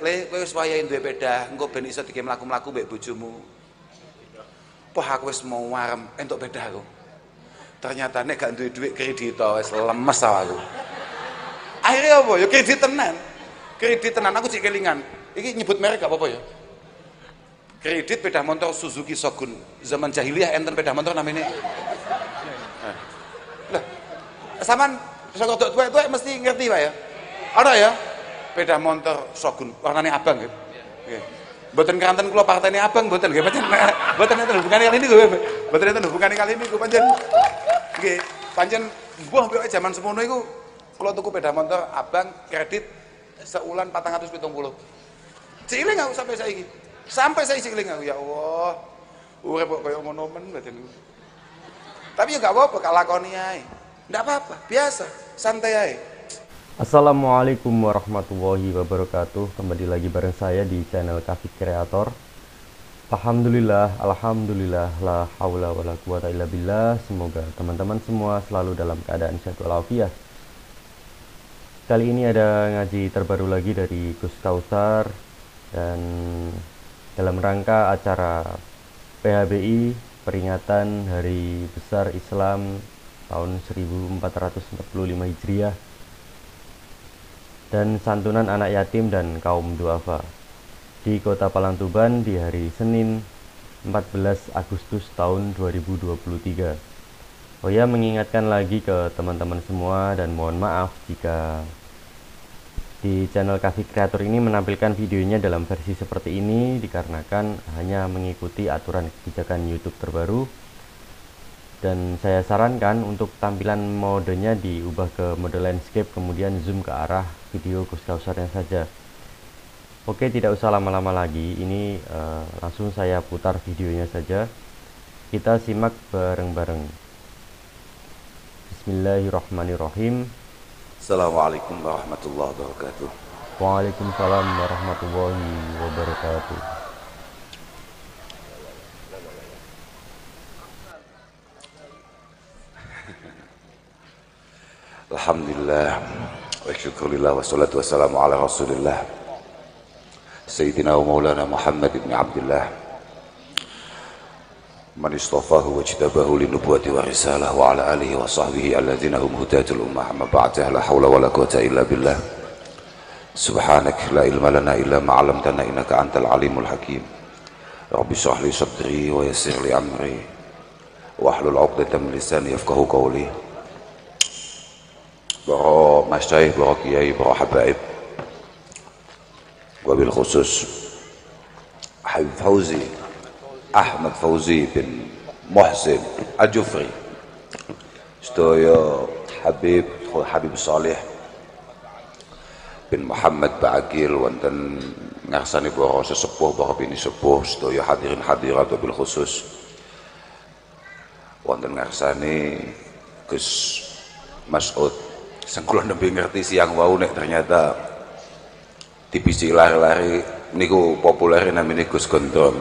Le, kowe wis wayahe duwe sepeda, engko ben iso dike mlaku-mlaku mbek bojomu. Wah, aku wis mau warem entuk sepeda aku. Ternyata nek gak duwe duit kredit wis lemes aku. Akhirnya apa? Ya kredit tenan. Kredit tenan aku cek kelingan. Iki nyebut merek gak apa-apa ya. Kredit sepeda motor Suzuki Shogun. Zaman jahiliyah enten sepeda motor namanya. Lah, sampean saka tua-tua mesti ngerti Pak ya. Ada ya? Sepeda motor Shogun warnanya abang gitu. Nggih. Mboten keranten kula partene abang mboten nggih pancen. Mboten enten hubungane kali niku. Mboten enten hubungane kali niku pancen. Nggih, pancen mbuh kok zaman semono iku kula tuku sepeda motor abang kredit seulan 470. Cilik aku sampai saiki. Sampai saya cilik aku ya Allah. Urip kok kaya ngono men mboten niku. Tapi ya gak apa-apa kalakoni ae. Ndak apa-apa, biasa, santai ae. Assalamualaikum warahmatullahi wabarakatuh. Kembali lagi bareng saya di channel Kafik Kreator. Alhamdulillah, alhamdulillah, la haula wala quwata illa billah. Semoga teman-teman semua selalu dalam keadaan sehat walafiat. Kali ini ada ngaji terbaru lagi dari Gus Kausar, dan dalam rangka acara PHBI peringatan Hari Besar Islam tahun 1445 Hijriah dan santunan anak yatim dan kaum duafa di Kota Palangtuban di hari Senin 14 Agustus tahun 2023. Oh ya, mengingatkan lagi ke teman-teman semua dan mohon maaf jika di channel Kafik Kreator ini menampilkan videonya dalam versi seperti ini dikarenakan hanya mengikuti aturan kebijakan YouTube terbaru, dan saya sarankan untuk tampilan modenya diubah ke mode landscape kemudian zoom ke arah video Gus Kausarnya saja. Oke, tidak usah lama-lama lagi, ini langsung saya putar videonya saja. Kita simak bareng-bareng. Bismillahirrahmanirrahim. Assalamualaikum warahmatullahi wabarakatuh. Waalaikumsalam warahmatullahi wabarakatuh. Alhamdulillah wa syukurillah wa salatu wassalamu ala rasulillah Sayyidina wa maulana Muhammad ibn Abdullah man istafahu wa jtabahu linubuwati wa risalah wa ala alihi wa sahbihi alladhina hum hudatul ummah amma ba'dah. La hawla wa la quwata illa billah. Subhanak la ilma lana illa ma 'allamtana innaka antal alimul hakim. Rabbi shrah li sadri wa yassir li amri wahlul 'uqdatam min lisani yafqahu qawli. Para masyayikh, para kiai, para habaib, wabil khusus Habib Fauzi Ahmad Fauzi bin Muhsin Al-Jufri, sedaya Habib Salih bin Muhammad Ba'akil wonten ngarsane para sesepuh, para bini sepuh, sedaya hadirin hadirat, wabil khusus wonten ngarsane Gus Mas'ud. Sing kula nembe ngerti siang wau nek ternyata dibisi lari-lari niku populer namine Gus Gondrong.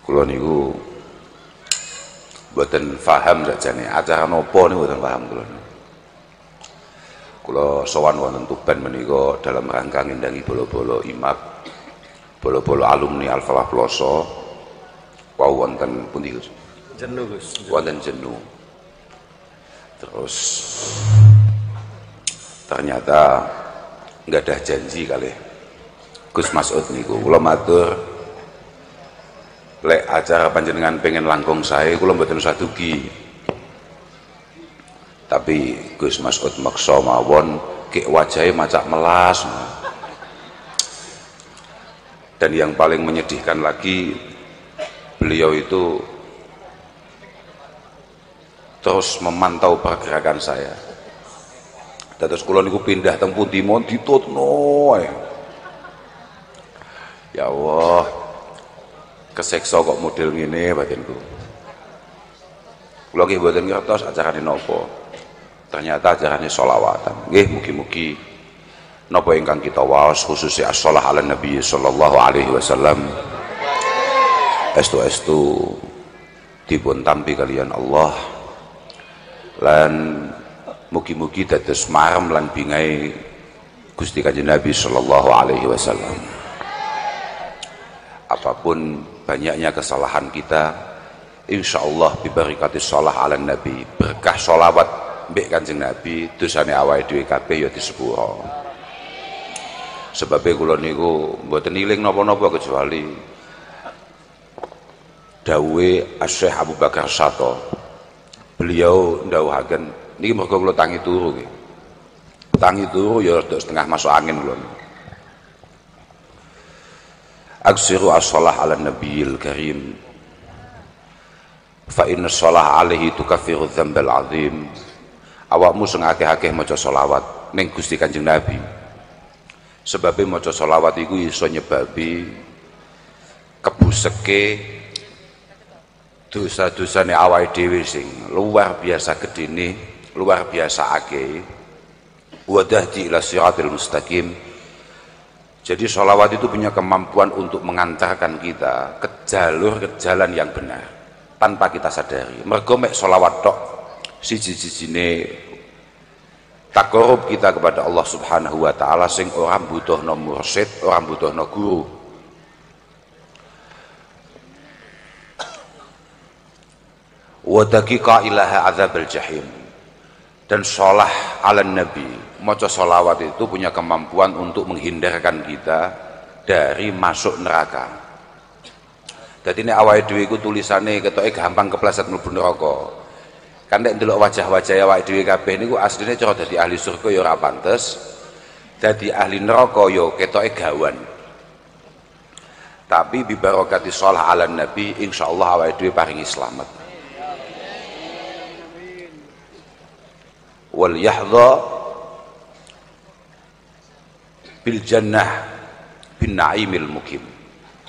Kula niku mboten paham sakjane acara napa niku mboten paham kula. Kula sowan wonten Tuban menika dalam rangka ngendangi bolo-bolo IMAB, bolo-bolo alumni Al-Falah Ploso. Wau wonten pundi Gus? Jenuh Gus. Wonten Jenuh. Terus ternyata nggak ada janji kali Gus Mas'ud niku. Kula matur lek acara panjenengan pengen langkung sae kula mboten usah dugi. Tapi Gus Mas'ud maksa mawon kek wajahe macak melas. Dan yang paling menyedihkan lagi, beliau itu terus memantau pergerakan saya. Terus kula niku pindah teng pundi mon ditutno ae. Ya Allah, keseksa kok model ngene batinku. Kula nggih mboten ngertos acarane napa. Ternyata acarane sholawatan. Nggih, mugi-mugi napa ingkang kita waos khususnya as-shalah ala nabi sallallahu alaihi wasallam estu-estu dipun tampi kalian Allah lan mugi-mugi dados marem lan bingai Gusti Kanjeng Nabi sallallahu alaihi wasallam. Apapun banyaknya kesalahan kita, insyaallah bibarakatis shalah ala nabi, berkah sholawat mbek Kanjeng Nabi, dosane awake dhewe kabeh ya disepuro. Sebabe kula niku mboten iling napa-napa kecuali dawuhe Syekh Abu Bakar Sato. Beliau ndhawuhaken niki mergo kula tangi turu nggih. Tangi turu ya rada setengah masuk angin kula. Aksiru as-shalah ala nabiyil karim fa inna shalah alaihi tukaffiru dzambal azim. Awakmu sing akeh-akeh maca selawat ning Gusti Kanjeng Nabi. Sebabnya maca selawat iku iso nyebabi kebuseke dosa-dosane awake dhewe sing luar biasa gedene, luar biasa akeh. Wa tahdi ila siratal mustaqim. Jadi sholawat itu punya kemampuan untuk mengantarkan kita ke jalur, ke jalan yang benar tanpa kita sadari. Mergo mek sholawat tok siji-sijine takorup kita kepada Allah Subhanahu wa taala sing ora butuhno mursyid, ora butuhno guru. Wa daqiqa ilaha azabal jahim. Dan sholah ala nabi, maca sholawat itu punya kemampuan untuk menghindarkan kita dari masuk neraka. Dadi nek awake dhewe iku tulisane ketoke gampang kepleset mlebu neraka. Kan nek ndelok wajah-wajah awake dhewe kabeh niku asline cara dadi ahli surga ya ora pantes, dadi ahli neraka ya ketoke gawan. Tapi bi barakati shalah ala nabi insyaallah awake dhewe paringi slamet. Wal yahdha bil jannah bin naimil mukim.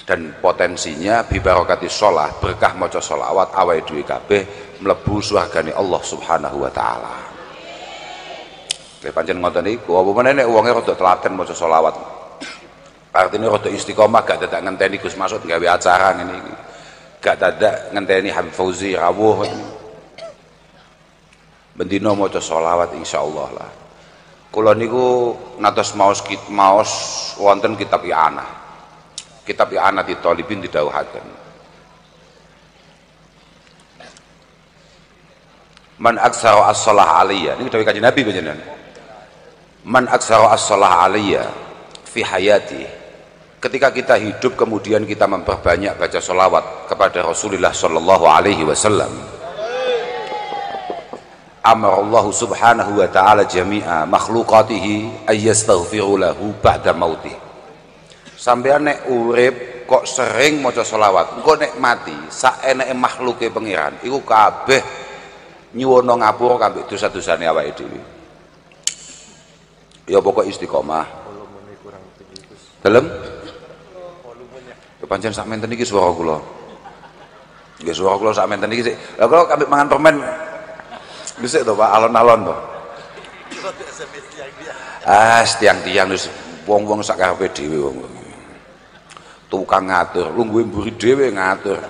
Dan potensinya bi barakati shalah, berkah maca sholawat awake dhewe kabeh mlebu surgane Allah Subhanahu wa taala. Lha pancen ngoten niku, apa meneh nek wonge rada telaten maca sholawat. Artine rada istiqomah gak dadak ngenteni Gus Masud gawe acara ngene iki. Gak dadak ngenteni Habib Fauzi rawuh. Bendina maca sholawat insyaallah lah. Kula niku ngatos maos wonten kitab I'anah. Kitab I'anah di Thalibin didhawuhaken. Man aksara as-shalah alaiya. Ini dawuh Kanjeng Nabi panjenengan. Man aksara as-shalah alaiya fi hayati. Ketika kita hidup kemudian kita memperbanyak baca sholawat kepada Rasulullah sallallahu alaihi wasallam. Amarallah subhanahu wa ta'ala jami'a makhlukatihi ayyastaghfiru lahu ba'da mautih. Sampeyan nek urip kok sering maca selawat, engko nek mati saeneke makhluke pangeran iku kabeh nyuwuna ngapura kabeh dosa-dosane awake dhewe. Ya pokok istiqomah. Dalem? Ya pancen sak menten iki swara kula. Nggih swara kula sak menten iki sik. Lah kula kabeh mangan permen. Bisa tuh Pak, alon-alon tuh. Tiang-tiang wis wong-wong sak karepe dhewe wong. Tukang ngatur, lungguhe mburi dhewe ngatur.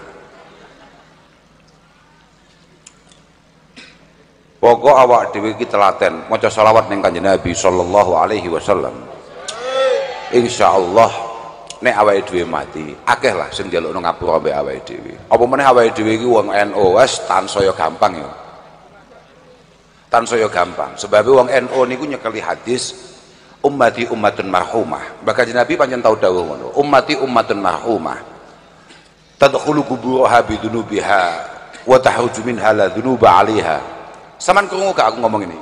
Pokok awak dhewe iki telaten maca selawat ning Kanjeng Nabi sallallahu alaihi wasallam. Insyaallah nek awake dhewe mati, akeh lah sing njalukno ngapura mbek awake dhewe. Apa meneh awake dhewe iki wong NU wis tansaya gampang ya. Tansaya gampang. Sebab wong NU niku nyekeli hadis ummati ummatun marhumah. Bahkan Nabi pancen tau dawuh ngono. Ummati ummatun marhumah. Tadkhulu quburuha bidunubiha wa tahruju minha la dunuba 'alaiha. Saman krungu gak aku ngomong ini?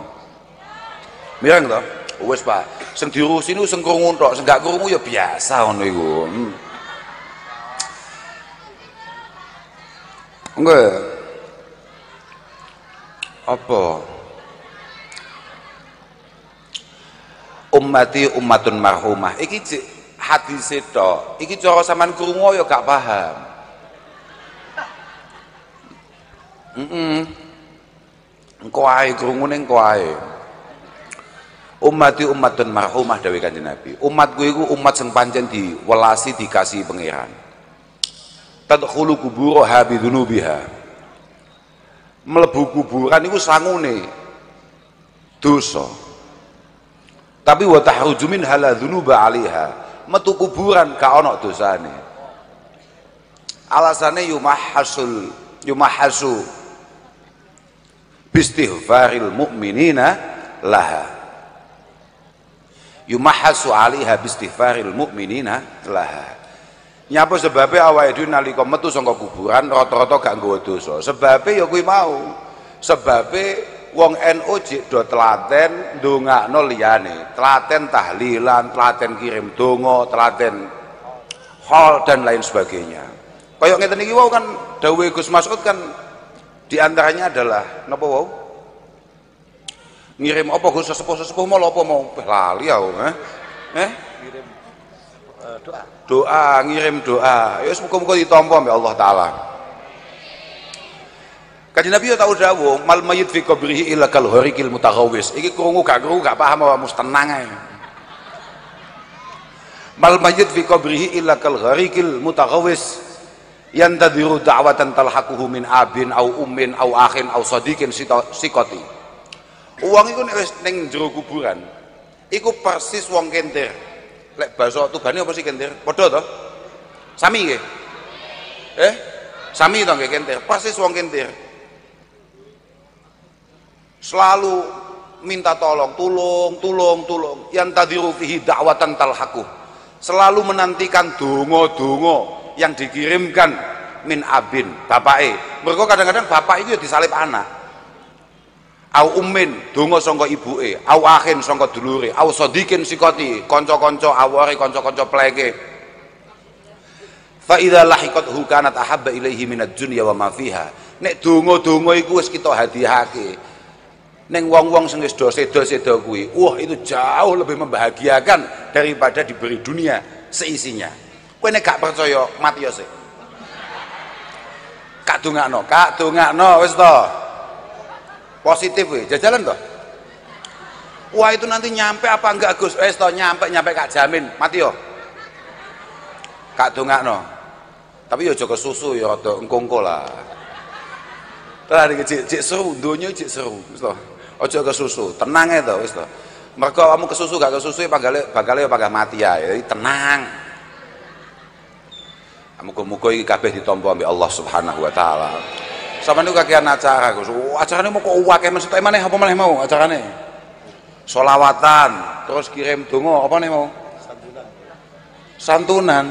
Mireng to? Wis Pak, sing diurusi niku sing krungu tok, sing gak krungu ya biasa ngono iku. Nggih. Apa? Ummati ummatun marhumah. Iki hadis tok. Iki cara sampean krungu ya gak paham. Engko ae krungune engko ae. Ummati ummatun marhumah dawuh Kanjeng Nabi. Umatku iku umat sing pancen diwelasi dikasih pangeran. Tadkhulu quburuha bidzunubiha. mlebu kuburan iku sangune dosa. Tapi wa tahruju min hala dzunuba 'alaiha. Metu kuburan gak ana dosane. Alasane yumahasu bistighfaril mu'minina laha. Yumahasu 'alaiha bistighfaril mu'minina laha. Nyapa sebabnya awake dhewe nalika metu saka kuburan rata-rata gak nggawa dosa. Sebabe ya kuwi mau. Sebabe wong NU jek do telaten ndongakno liyane. Telaten tahlilan, telaten kirim donga, telaten hal dan lain sebagainya. Kaya ngeten iki wau kan dawuhe Gus Mas'ud kan diantaranya adalah napa wau? Ngirim apa Gus sesepuh-sesepuh mau apa mau? Lali aku, ngirim doa, ngirim doa. Ya muga-muga ditampa mbek Allah taala. Kanjeng Nabi tau dawuh, mal mayyit fi qabrihi illa kal harikil mutaghawwis. Iki krungu gak paham apa mus tenang ae. Mal mayyit fi qabrihi illa kal harikil mutaghawwis yantadhiru da'watan talhaquhu min abin au ummin au akhin au sadiqin sikoti. Uang iku nek wis ning jero kuburan iku persis wong kentir. Lek basa Tubane apa sih kentir? Padha to? Sami nggih. Sami to nggih kentir. Persis wong kentir. Selalu minta tolong, tulung. Yantadhiru fihi da'watan talhaquh. Selalu menantikan donga-donga yang dikirimkan min abin bapake. Mergo kadang-kadang bapak itu ya disalib anak. Au ummin donga sangka ibuke, au akhin sangka dulure, au sadiqin sikoti, kanca-kanca aware, kanca-kanca pleke. Fa idza lahiqathu kanat ahabba ilaihi minad dunya wa ma fiha. Nek donga-donga iku wis kita hadihake ning wong-wong sing wis do seda-seda kuwi, wah itu jauh lebih membahagiakan daripada diberi dunia seisinya. Kowe nek gak percaya mati ya sik. Kak dongakno wis to. Positif we, jajalan to. Wah itu nanti nyampe apa enggak Gus? Wis to nyampe gak jamin mati yo. Kak dongakno. Tapi yo aja kesusu yo rada engko-engko lah. Lah iki cek seru, donya cek seru wis to. Aja kesusu, tenang ae to wis to. Mergo kamu kesusu gak kesusu bakale bakal mati ya. Jadi tenang. Muga-muga iki kabeh ditampa ambek Allah Subhanahu wa taala. Sampeyan niku kakean acara Gus. Acarane mau kok akeh mesti tek maneh apa maneh mau acarane? Sholawatan, terus kirim donga apa nih mau? Santunan.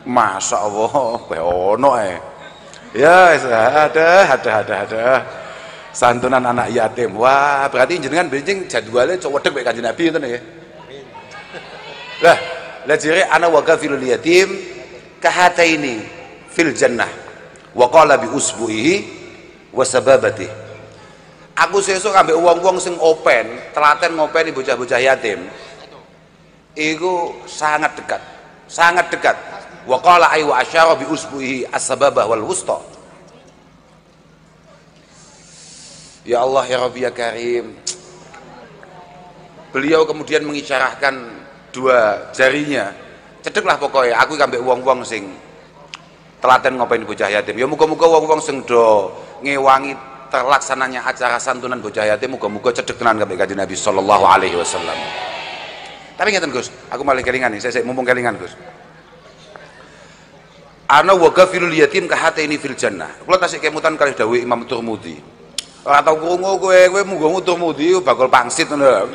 Masya Allah, ono Ya, ada. Santunan anak yatim. Wah, berarti jenengan benjing jadwalnya cowok wedek Kanjeng Nabi ngoten ya. Lah jere ana wa kafilul yatim kahataini fil jannah wa qala bi usbuhi wa sababati. Aku sesuk ambek wong-wong sing open, telaten ngopeni bocah-bocah yatim. Iku sangat dekat. Wa qala ay wa asyara bi usbuhi as-sababah wal wusta. Ya Allah ya Rabbi ya Karim. Beliau kemudian mengisyarahkan dua jarinya, cedeklah pokoknya aku ambek wong-wong sing telaten ngopeni bocah yatim. Ya muga-muga wong-wong sing do ngewangi terlaksananya acara santunan bocah yatim muga-muga cedek tenan ambek Kanjeng Nabi sallallahu alaihi wasallam. Tapi ngeten Gus, aku malah kelingan nih, saya mumpung kelingan Gus. Ana wa ghafilul yatim kahataini fil jannah. Kula tasik kemutan kalih dawuh Imam Turmudi. Ora tau krungu kowe munggo Turmudi bakal pangsit ngono.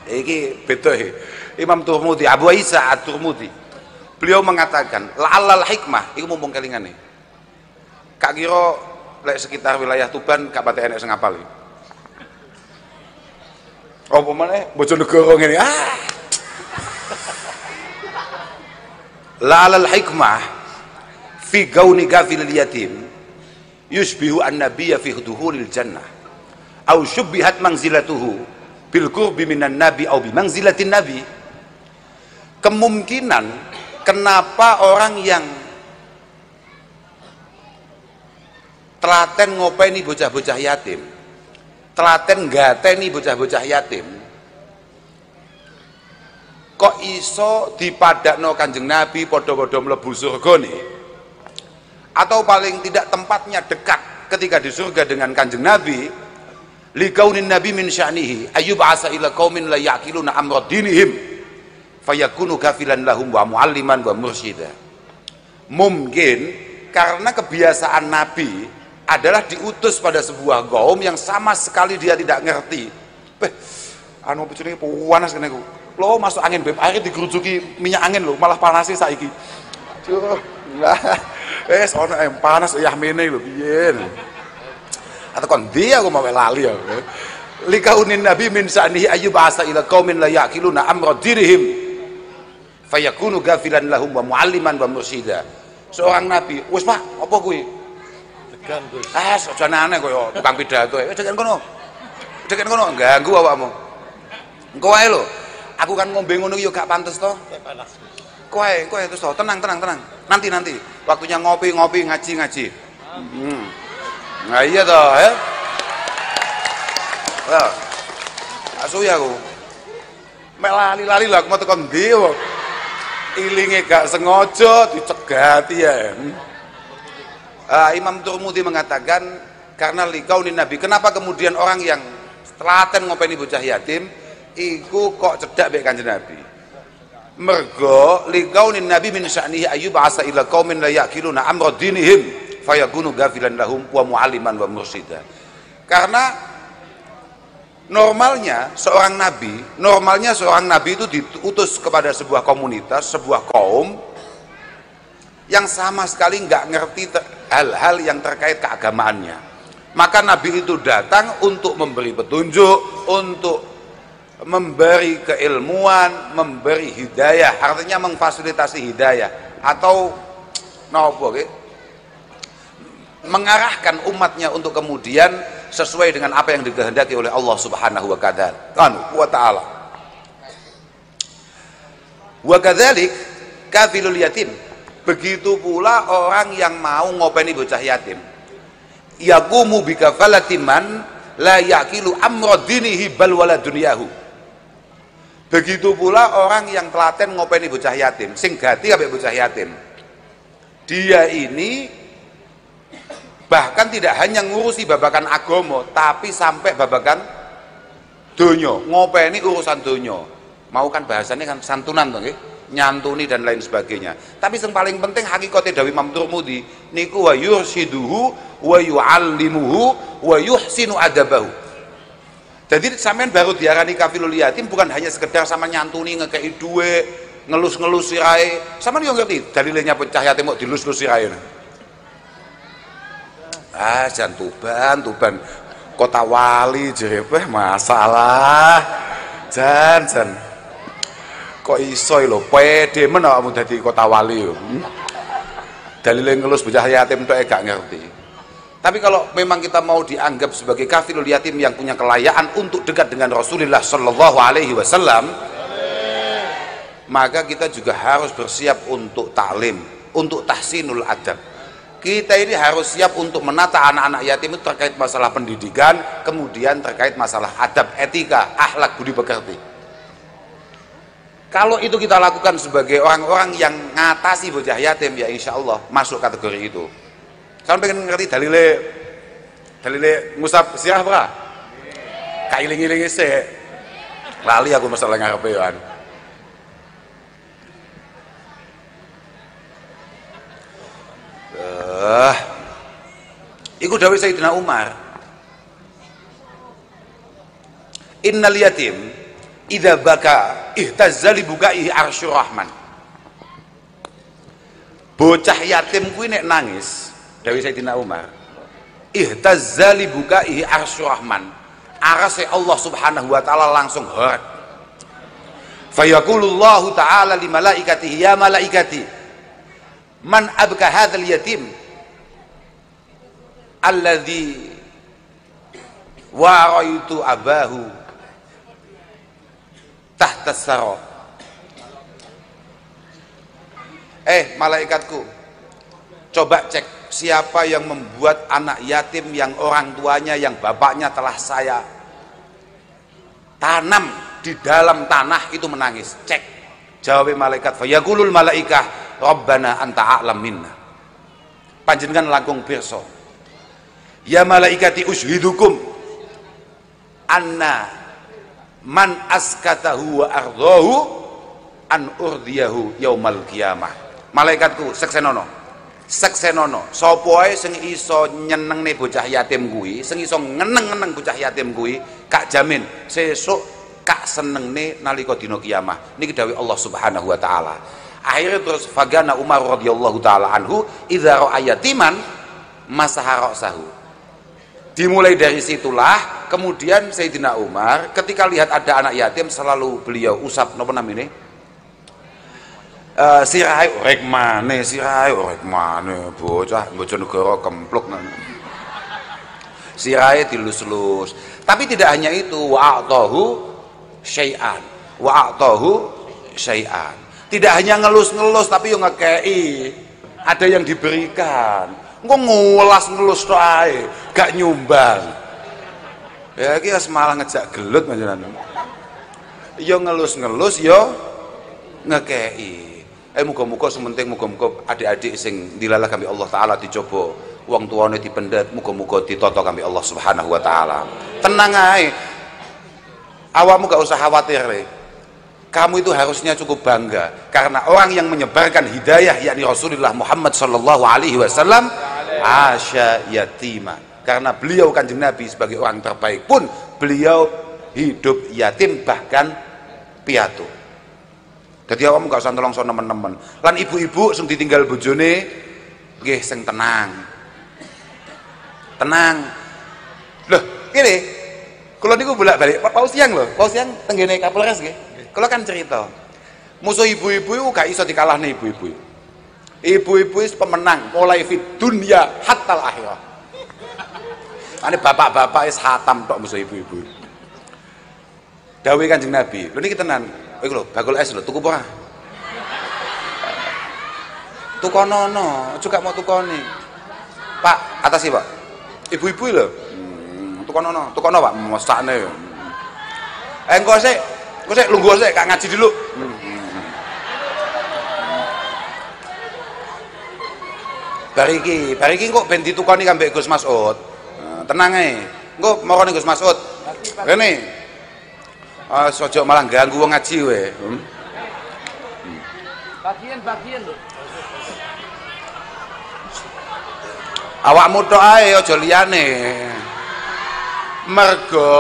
Iki beda Imam Turmudi, Abu Isa At-Turmudi. Beliau mengatakan, la'allal hikmah, iku mumpung kelingane. Kak kira lek sekitar wilayah Tuban gak pati enek sing ngapal. Apa meneh Bojonegoro ngene. La'allal hikmah fi gauni gafilil yatim yushbihu an-nabiyya fi duhulil jannah aw syubbihat manzilatuhu bil qurbi minan nabi au bi manzilatin nabi. Kemungkinan kenapa orang yang telaten ngopeni bocah-bocah yatim, telaten ngateni bocah-bocah yatim, kok iso dipadakno Kanjeng Nabi padha-padha mlebu surgane atau paling tidak tempatnya dekat ketika di surga dengan kanjeng Nabi, likaunin nabi min sya'nihi ayyub asa ila qaumin la yaqiluna amra dinihim fayakunu kafilan lahum wa mualliman wa mursyida. Mungkin karena kebiasaan Nabi adalah diutus pada sebuah kaum yang sama sekali dia tidak ngerti. Anu pecune panas kene ku. Lo masuk angin beb, akhirnya digerujuki minyak angin lo, malah panasnya saiki. Ono panas ya mene lho piye. Atau kon dia aku mau lali ya. Likaunin nabi min sa'nihi ayyub asa ila qaumin la yaqiluna amra dinihim fayakunu gafilan lahum wa mualliman wa mursyida. Seorang nabi, wis Pak, apa kuwi? Degan, Gus. Aja aneh koyo tukang pidato. Degan kono. Degan kono ganggu awakmu. Engko wae lho. Aku kan ngombe ngono yo gak pantes to. Panas, Gus. Kowe terus to, tenang. Nanti. Waktunya ngopi, ngaji. Nah iya toh, ya. Lah. Asu ya aku. Melali-lali lah aku mau tekan ndi kok. Ilinge gak sengaja dicegati ya. Imam Turmudi mengatakan karena likaunin nabi, kenapa kemudian orang yang telaten ngopeni bocah yatim iku kok cedak mek kanjeng Nabi? Mergo likaunin nabi min sya'nihi ayyub asa ila qaumin la yaqiluna amra dinihim fayakunu gafilan lahum wa mualliman wa mursyida. Karena normalnya seorang nabi itu diutus kepada sebuah komunitas, sebuah kaum yang sama sekali nggak ngerti hal-hal yang terkait keagamaannya. Maka nabi itu datang untuk memberi petunjuk, untuk memberi keilmuan, memberi hidayah, artinya memfasilitasi hidayah atau mengarahkan umatnya untuk kemudian sesuai dengan apa yang dikehendaki oleh Allah Subhanahu wa ta'ala. Wa kadzalik kafilul yatim. Begitu pula orang yang mau ngopeni bocah yatim. Yaqumu bikafalati man la yaqilu amra dinihi bal wala dunyahu. Begitu pula orang yang telaten ngopeni bocah yatim, sing gati kabeh bocah yatim. Dia ini bahkan tidak hanya ngurusi babakan agama, tapi sampai babakan donya, ngopeni urusan donya. Mau kan bahasanya kan santunan to nggih, nyantuni dan lain sebagainya. Tapi yang paling penting hakikate dawuh Imam Turmudi niku wa yurshiduhu wa yu'allimuhu wa yuhsinu adabahu. Jadi sampean baru diarani kafilul yatim bukan hanya sekedar sama nyantuni ngekei duwe, ngelus-ngelus sirahe. Sampean yo ngerti dalilnya bocah yatim kok dilus-lus sirahe. Jan Tuban Kota Wali jerepeh masalah jan kok iso lho pede men awakmu dadi Kota Wali yo. Dalile ngelus bocah yatim tok gak ngerti. Tapi kalau memang kita mau dianggap sebagai kafilul yatim yang punya kelayaan untuk dekat dengan Rasulullah sallallahu alaihi wasallam, maka kita juga harus bersiap untuk taklim, untuk tahsinul adab. Kita ini harus siap untuk menata anak-anak yatim itu terkait masalah pendidikan, kemudian terkait masalah adab, etika, akhlak budi pekerti. Kalau itu kita lakukan sebagai orang-orang yang ngatasi bocah yatim, ya insya Allah masuk kategori itu. Sampai pengen ngerti dalile musab siah apa? Kailing-ilingi sih. Lali aku masalah ngarepe yoan. Iku dawuh Sayyidina Umar. Innal yatim idza baka ihtazza li bukaihi arsyur rahman. Bocah yatim kuwi nek nangis, dawuh Sayyidina Umar, ihtazza li bukaihi arsyur rahman. Arase Allah Subhanahu wa taala langsung heret. Fayaqulullahu ta'ala li malaikatihi ya malaikati man abka hadzal yatim alladzi waraitu abahu tahta sara. Malaikatku, coba cek siapa yang membuat anak yatim yang orang tuanya, yang bapaknya telah saya tanam di dalam tanah itu menangis. Cek. Jawab malaikat, fayaqulul malaikah rabbana anta a'lam minna. panjenengan langkung pirsa ya malaikati ushidukum anna man askatahu wa ardahu an urdiyahu yaumal qiyamah. Malaikatku seksenono sapa ae sing iso nyenengne bocah yatim kuwi, sing iso ngeneng-ngeneng bocah yatim kuwi, kak jamin sesuk kak senengne nalika dina kiamah. Niki dawuh Allah Subhanahu wa taala. Akhirnya terus fagana Umar radhiyallahu taala anhu idza ra'a yatiman masaha ra'sahu. Dimulai dari situlah kemudian Sayyidina Umar ketika lihat ada anak yatim selalu beliau usap napa namine? Sirahe rek maneh, sirahe rek maneh, bocah Bojonegoro kempluk. Sirahe dilus-lus. Tapi tidak hanya itu, wa'atahu syai'an. Tidak hanya ngelus-ngelus tapi yo ngekei. Ada yang diberikan. Engko ngulas ngelus tok ae, gak nyumbang. Ya iki wis malah ngejak gelut panjenengan. Yo ngelus-ngelus yo ngekei. Muga-muga sementing muga-muga adik-adik sing dilalah kami Allah taala dicoba wong tuane dipendet, muga-muga ditata kami Allah Subhanahu wa taala. Tenang ae. Awakmu gak usah khawatir. Kamu itu harusnya cukup bangga karena orang yang menyebarkan hidayah yakni Rasulullah Muhammad sallallahu alaihi wasallam asya yatima. Karena beliau Kanjeng Nabi sebagai orang terbaik pun beliau hidup yatim bahkan piatu. Jadi awakmu gak usah nelongso nemen-nemen. Lan ibu-ibu sing ditinggal bojone nggih sing tenang. Tenang. Loh, ngene. Kula niku bolak-balik pau siang lho. Pau siang tenggene Kapolres nggih. Kula kan cerita. Musuh ibu-ibu iku gak iso dikalahne ibu-ibu. Ibu-ibu wis pemenang mulai fit dunya hatta akhirah. Ane bapak-bapak wis hatam tok musuh ibu-ibu. Dawuh Kanjeng Nabi. Lho niki tenan. Iku lho, bakul es lho, tuku apa? Tukonono, juga mau tukoni. Pak, atas sih Pak. Ibu-ibu lho. Tukono Pak, mesakne. Engko sik lungguh sik, kak ngaji dulu. Bariki kok ben ditukoni kambek Gus Mas'ud. Tenang ae. Engko marani Gus Mas'ud. Rene. Sojo malah ganggu wong ngaji we. Bagian lho. Awakmu tok ae aja liyane. Mergo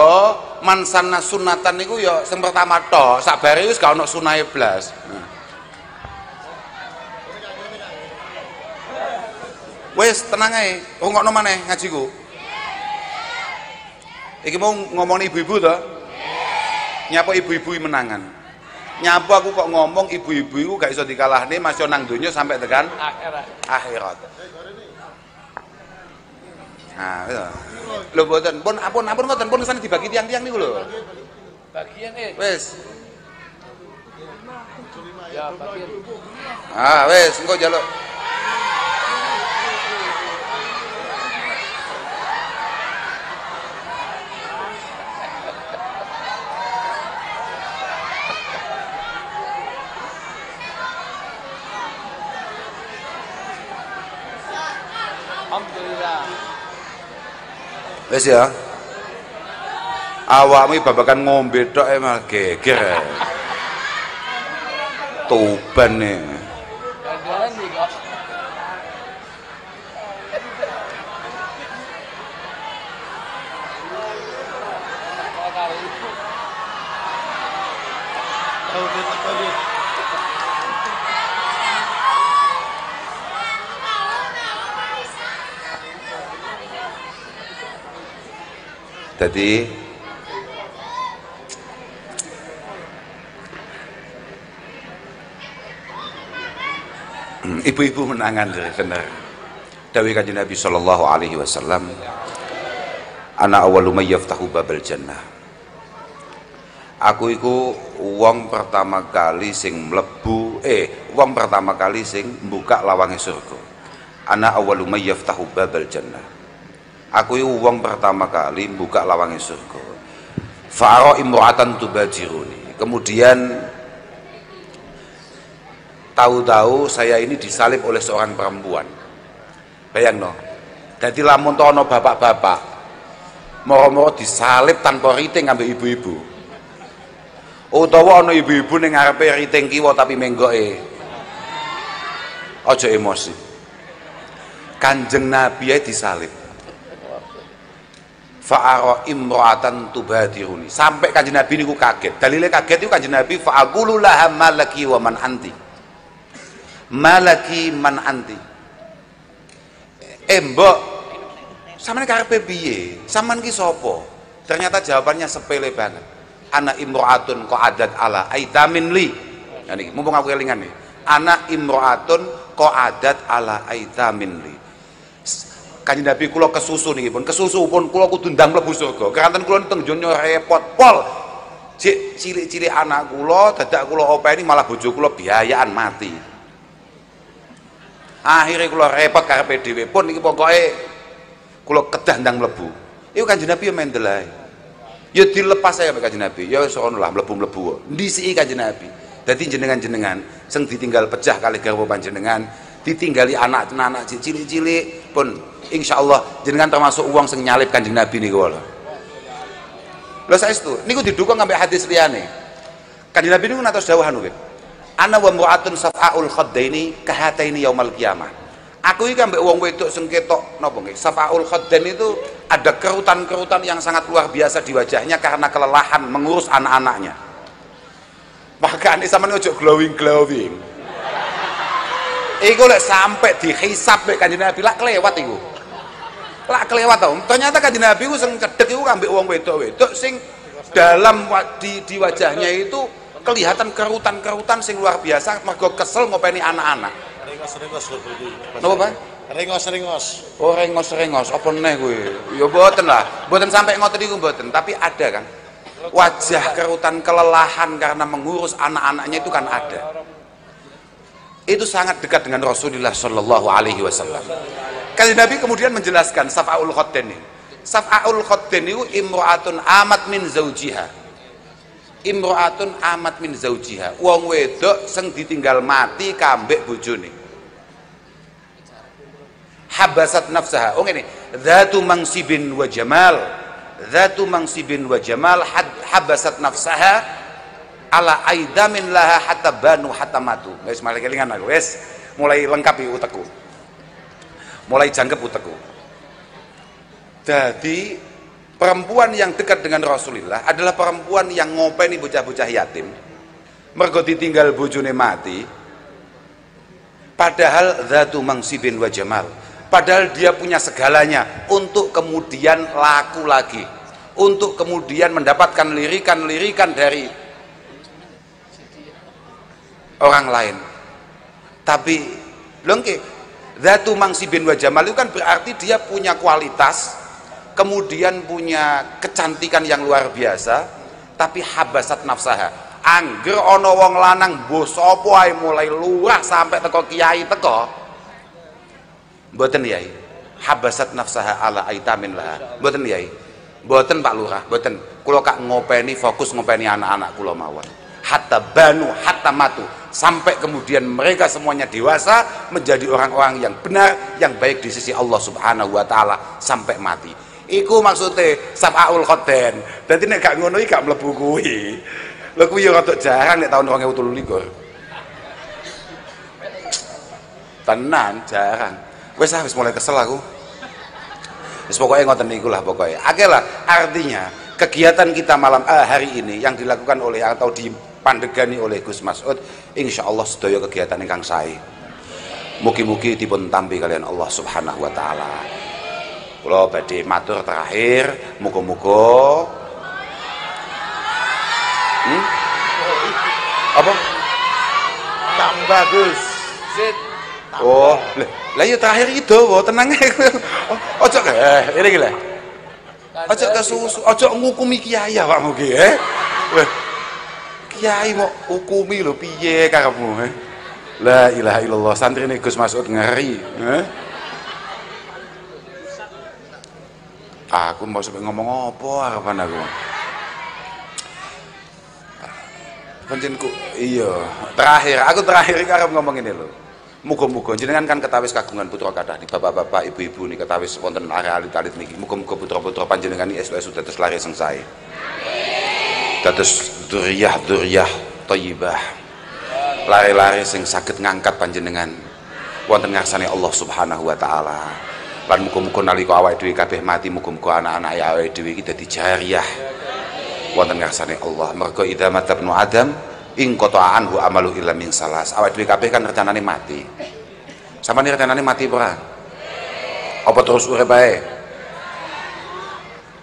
mansana sunatan niku ya sing pertama tok, sakbare wis gak ono sunahe blas. Wis tenang ae, rungokno maneh ngajiku. Iki mau ngomong ibu-ibu to? Nyapa ibu-ibu menangan. Nyapa aku kok ngomong ibu-ibu iku gak iso dikalahne masih nang donya sampai tekan akhirat. Nah, lho mboten, pun ngoten, pun kesane dibagi tiang-tiang niku lho. Bagian wis. Ya, bagian. Wis engko njaluk. Alhamdulillah. Wes ya. Awakmu babakan ngombe tok malah geger. Toban nih. Jadi ibu-ibu menangan benar. Dawuh Kanjeng Nabi sallallahu alaihi wasallam, ana awwalu may yaftahu babal jannah. Aku iku wong pertama kali sing mlebu wong pertama kali sing mbuka lawange surga. Ana awwalu may yaftahu babal jannah. Aku iku wong pertama kali buka lawange surga. Fa'ara imra'atan tubajiruni. Kemudian tahu-tahu saya ini disalib oleh seorang perempuan. Bayangno. Dadi lamun to ana bapak-bapak moro-moro disalib tanpa riting ambek ibu-ibu. Utawa ana ibu-ibu ning ngarepe riting kiwa tapi menggoke. Aja emosi. Kanjeng Nabi disalib. Fa'ara imra'atan tubadiruni. Sampai Kanjeng Nabi niku kaget. Dalile kaget itu Kanjeng Nabi fa'aqulu laha malaki wa man anti. Malaki man anti. Mbok, sampeyan karepe piye? Sampeyan ki sapa? Ternyata jawabannya sepele banget. Ana imra'atun qa'adat ala aitamin li. Nah niki mumpung aku kelingan nih. Ana imra'atun qa'adat ala aitamin li. Kanjeng Nabi kula kesusu niki pun, kesusu pun kula kudu ndang mlebu surga. Keranten kula teng donya repot pol. Cik cilik-cilik anak kula dadak kula openi malah bojo kula biayaan mati. Akhirnya kula repot karepe dhewe pun niki pokoke kula kedah ndang mlebu. Iku Kanjeng Nabi yo mendel ae. Ya dilepas ae Kanjeng Nabi. Ya wis ono lah mlebu-mlebu. Ndisiki Kanjeng Nabi. Dadi jenengan-jenengan sing ditinggal pecah kalih garwa panjenengan, ditinggali anak-anak cilik-cilik pun insyaallah jenengan termasuk uang sing nyalip Kanjeng Nabi niku lho. Lha saestu niku didukung sampai hadis liyane. Kanjeng Nabi niku natos dawuh anu nggih. Ana wa mu'atun safa'ul khaddaini kahataini yaumal qiyamah. Aku iki ambek wong wedok sing ketok napa nggih? Safa'ul khaddain itu ada kerutan-kerutan yang sangat luar biasa di wajahnya karena kelelahan mengurus anak-anaknya. Makane sampeyan ojo glowing-glowing. Iku lek sampai dihisab mek Kanjeng Nabi lak kelewat iku. Lak kelewat to. Ternyata Kanjeng Nabi ku sing cedhek iku ambek wong wedok-wedok sing dalam di wajahnya itu kelihatan kerutan-kerutan sing luar biasa mergo kesel ngopeni anak-anak. Rengos-rengos lho iki. Napa, Pak? Rengos-rengos. Oh, rengos-rengos apa neh kuwi? Ya mboten lah. Mboten sampai ngoten niku mboten, tapi ada kan. Wajah kerutan kelelahan karena mengurus anak-anaknya itu kan ada. Itu sangat dekat dengan Rasulullah Shallallahu Alaihi Wasallam. Kanjeng Nabi kemudian menjelaskan safa'ul khaddain. Safa'ul khaddain itu imra'atun amat min zaujiha. Imra'atun amat min zaujiha. Wong wedok sing ditinggal mati kambek bojone. Habasat nafsaha. Oh ngene, dzatu mangsibin wa jamal. Dzatu mangsibin wa jamal habasat nafsaha ala aidamin laha hatta banu hatta matu. Wis mulai kelingan aku wis mulai lengkap utekku, mulai jangkep utekku. Jadi perempuan yang dekat dengan Rasulullah adalah perempuan yang ngopeni bocah-bocah yatim mergo ditinggal bojone mati, padahal dzatu mangsibin wa jamal, padahal dia punya segalanya untuk kemudian laku lagi, untuk kemudian mendapatkan lirikan-lirikan dari orang lain. Tapi lengke dzatu mangsibin wa jamal itu kan berarti dia punya kualitas, kemudian punya kecantikan yang luar biasa, tapi habasat nafsaha. Angger ana wong lanang mbok sapa ae mulai lurah sampai teko kiai teko. Mboten yai. Habasat nafsaha ala aitamin laha. Mboten yai. Mboten Pak Lurah, mboten. Kula kak ngopeni fokus ngopeni anak-anak kula mawon. Hatta banu hatta matu, sampai kemudian mereka semuanya dewasa menjadi orang-orang yang benar, yang baik di sisi Allah Subhanahu wa taala sampai mati. Iku maksudnya safa'ul khaddain. Dadi nek gak ngono iki gak mlebu kuwi. Lha kuwi ya rada jarang nek tahun 2023. Tenan jarang. Wis mulai kesel aku. Wis pokoke ngoten niku lah pokoke. Akeh lah artinya kegiatan kita malam hari ini yang dilakukan oleh atau dipandegani oleh Gus Mas'ud, insyaallah sedaya kegiatan ingkang sae. Mugi-mugi dipun tampi kalian Allah Subhanahu wa taala. Kula badhe matur terakhir, muga-muga apa? Tambah Gus. Sit. Oh, lah ya terakhir itu, tenang ae. Ojo ini iki lho. Ojo kesusu, ojo ngukumi kiai awakmu ki, Kiai mau hukumi lho piye karepmu, La ilaha illallah, santri ini Gus Mas'ud ngeri, Aku mau sampai ngomong apa harapan aku. Pancinku, iya. Terakhir, aku terakhir iki arep ngomong ini lho. Muga-muga jenengan kan ketawis kagungan putra kathah di bapak-bapak, ibu-ibu nih ketawis wonten area alit-alit niki. Muga-muga putra-putra panjenengan iki esuk-esuk dados lare sing sae. Dados dzurriyyah thayyibah. Lare-lare sing saged ngangkat panjenengan wonten ngarsane Allah Subhanahu wa taala. Lan muga-muga nalika awake dhewe kabeh mati, muga-muga anak-anak awake dhewe iki dadi jariyah wonten ngarsane Allah. Mergo idza mata ibnu Adam ing qata'a anhu amalu illa min salas. Awake dhewe kabeh kan rencanane mati. Sampeyan rencanane mati ora? Apa terus urip bae?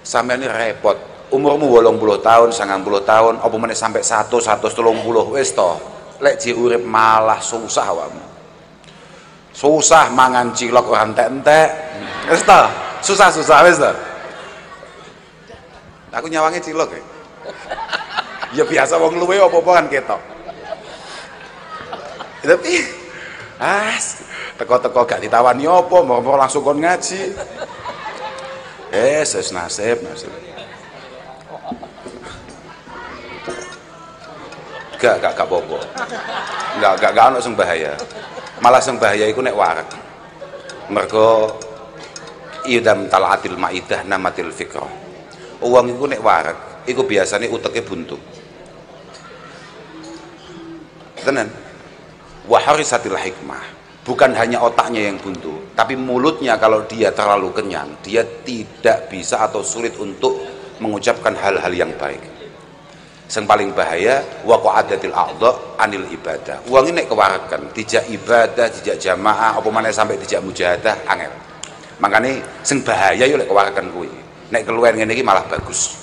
Sampeyan repot. Umurmu 80 tahun, 90 tahun, apa meneh sampai 130 wis to. Lek ji urip malah susah awakmu. Susah mangan cilok ora entek-entek. Wis to, susah-susah wis to. Aku nyawange cilok ya. Ya biasa wong luwe apa-apa kan ketok. Tapi teko-teko gak ditawani apa, mau langsung kon ngaji. Ses nasib. Gak apa-apa. Gak ono sing bahaya. Malah sing bahaya iku nek warak. Mergo idam talaatil maidah namatil fikrah. Uang iku nek warak, iku biasane uteke buntu. Tenan. Wa harisatil hikmah. Bukan hanya otaknya yang buntu, tapi mulutnya kalau dia terlalu kenyang, dia tidak bisa atau sulit untuk mengucapkan hal-hal yang baik. Yang paling bahaya wa qa'adatil a'dha anil ibadah. Wong ini nek kewarakan, dijak ibadah, dijak jamaah, apa maneh sampai dijak mujahadah angel. Makane sing bahaya yo lek kewarakan kuwi. Nek keluwen ngene iki malah bagus.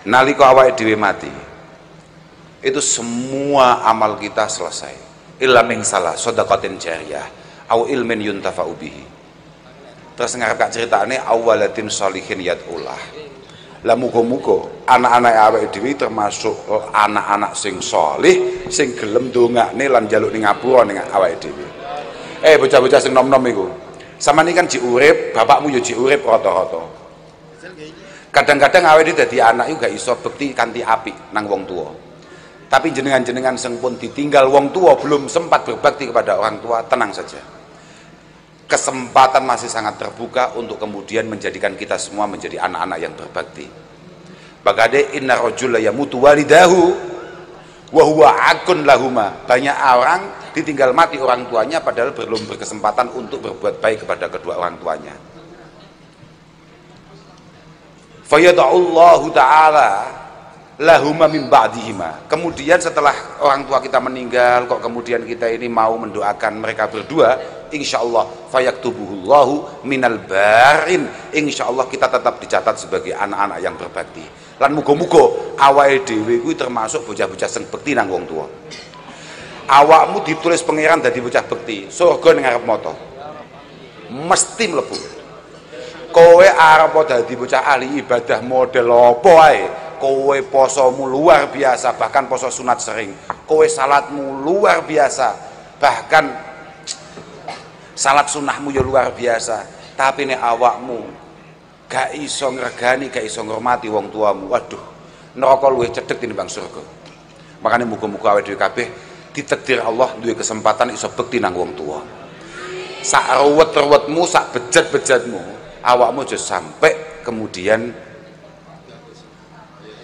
Nalika awake dhewe mati, itu semua amal kita selesai. Illa min salah shadaqatin jariyah au ilmin yuntafa'u bihi. Terus ngarep kak ceritane awwalatin sholihin yad'ulah. Lah muga-muga anak-anak awake dhewe termasuk anak-anak sing sholih sing gelem ndongakne lan njaluk ning ngapura ning awake dhewe. Bocah-bocah sing nom-nom iku. Samane kan jiurip, bapakmu yo jiurip rata-rata. Kadang-kadang awake dhewe dadi anak iku gak iso bekti kanthi apik nang wong tuwa. Tapi jenengan-jenengan sing pun ditinggal wong tua belum sempat berbakti kepada orang tua, tenang saja. Kesempatan masih sangat terbuka untuk kemudian menjadikan kita semua menjadi anak-anak yang berbakti. Bagade inna rajula yamutu walidahu wa huwa akun lahuma. Banyak orang ditinggal mati orang tuanya padahal belum berkesempatan untuk berbuat baik kepada kedua orang tuanya. Fayada'ullahu ta'ala lahuma min ba'dihima. Kemudian setelah orang tua kita meninggal, kok kemudian kita ini mau mendoakan mereka berdua, insyaallah fayaktubuhullahu minal barin. Insyaallah kita tetap dicatat sebagai anak-anak yang berbakti. Lan muga-muga awake dhewe kuwi termasuk bocah-bocah sing bekti nang wong tua. Awakmu ditulis pangeran dadi bocah bekti, surga ning ngarep mata. Mesti mlebu. Kowe arep dadi bocah ahli ibadah model apa ae? Kowe posomu luar biasa, bahkan poso sunat sering. Kowe salatmu luar biasa, bahkan salat sunahmu ya luar biasa. Tapi nek awakmu gak iso ngregani, gak iso ngormati wong tuamu, waduh, neraka luwih cedhek tinimbang surga. Makanya muga-muga awake dhewe kabeh ditakdir Allah duwe kesempatan iso bekti nang wong tua. Sak ruwet-ruwetmu, sak bejat-bejatmu, awakmu aja sampai kemudian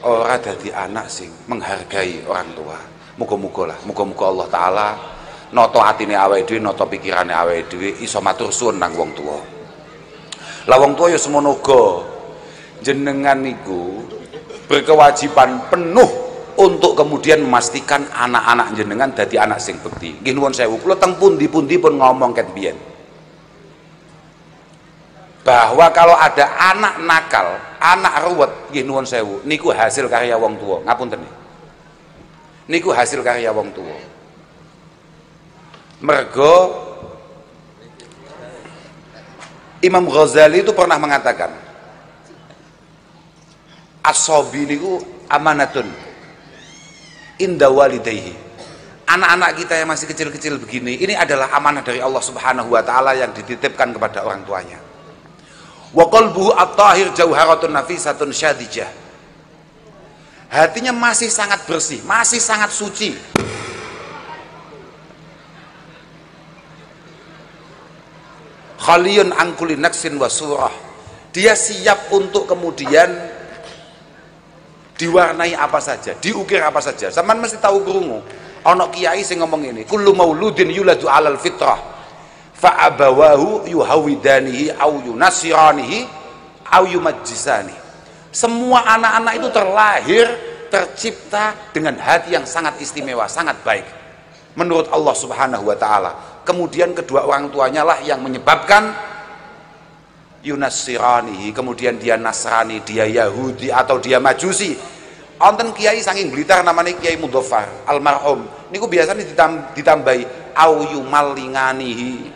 ora dadi anak sing menghargai orang tua. Muga-muga lah, muga-muga Allah taala nata atine awake dhewe, nata pikirane awake dhewe iso matur suwun nang wong tua. Lah wong tua ya semono uga jenengan niku berkewajiban penuh untuk kemudian memastikan anak-anak jenengan dadi anak sing bekti. Nggih nuwun sewu, kula teng pundi-pundi pun ngomong ket biyen. Bahwa kalau ada anak nakal, anak ruwet, nggih nuwun sewu, niku hasil karya wong tua. Ngapunten nih. Niku hasil karya wong tua. Mergo Imam Ghazali itu pernah mengatakan, as-sabi niku amanatun inda walidayhi. Anak-anak kita yang masih kecil-kecil begini, ini adalah amanah dari Allah Subhanahu wa taala yang dititipkan kepada orang tuanya. Wa qalbuhu at-tahir jauharatun nafisatun syadijah. Hatinya masih sangat bersih, masih sangat suci. khaliyun an kulli naqsin wa surah. Dia siap untuk kemudian diwarnai apa saja, diukir apa saja. Sampeyan mesti tahu krungu ana kiai sing ngomong ini, kullu mauludin yuladu 'alal fitrah fa abawahu yuhawidanihi au yunasiranihi au yumajjisani. Semua anak-anak itu terlahir tercipta dengan hati yang sangat istimewa, sangat baik menurut Allah Subhanahu wa taala. Kemudian kedua orang tuanya lah yang menyebabkan yunasiranihi, kemudian dia Nasrani, dia Yahudi atau dia Majusi. Wonten kiai saking Blitar namanya Kiai Mudhofar almarhum niku biasanya ditambahi au yumallinganihi.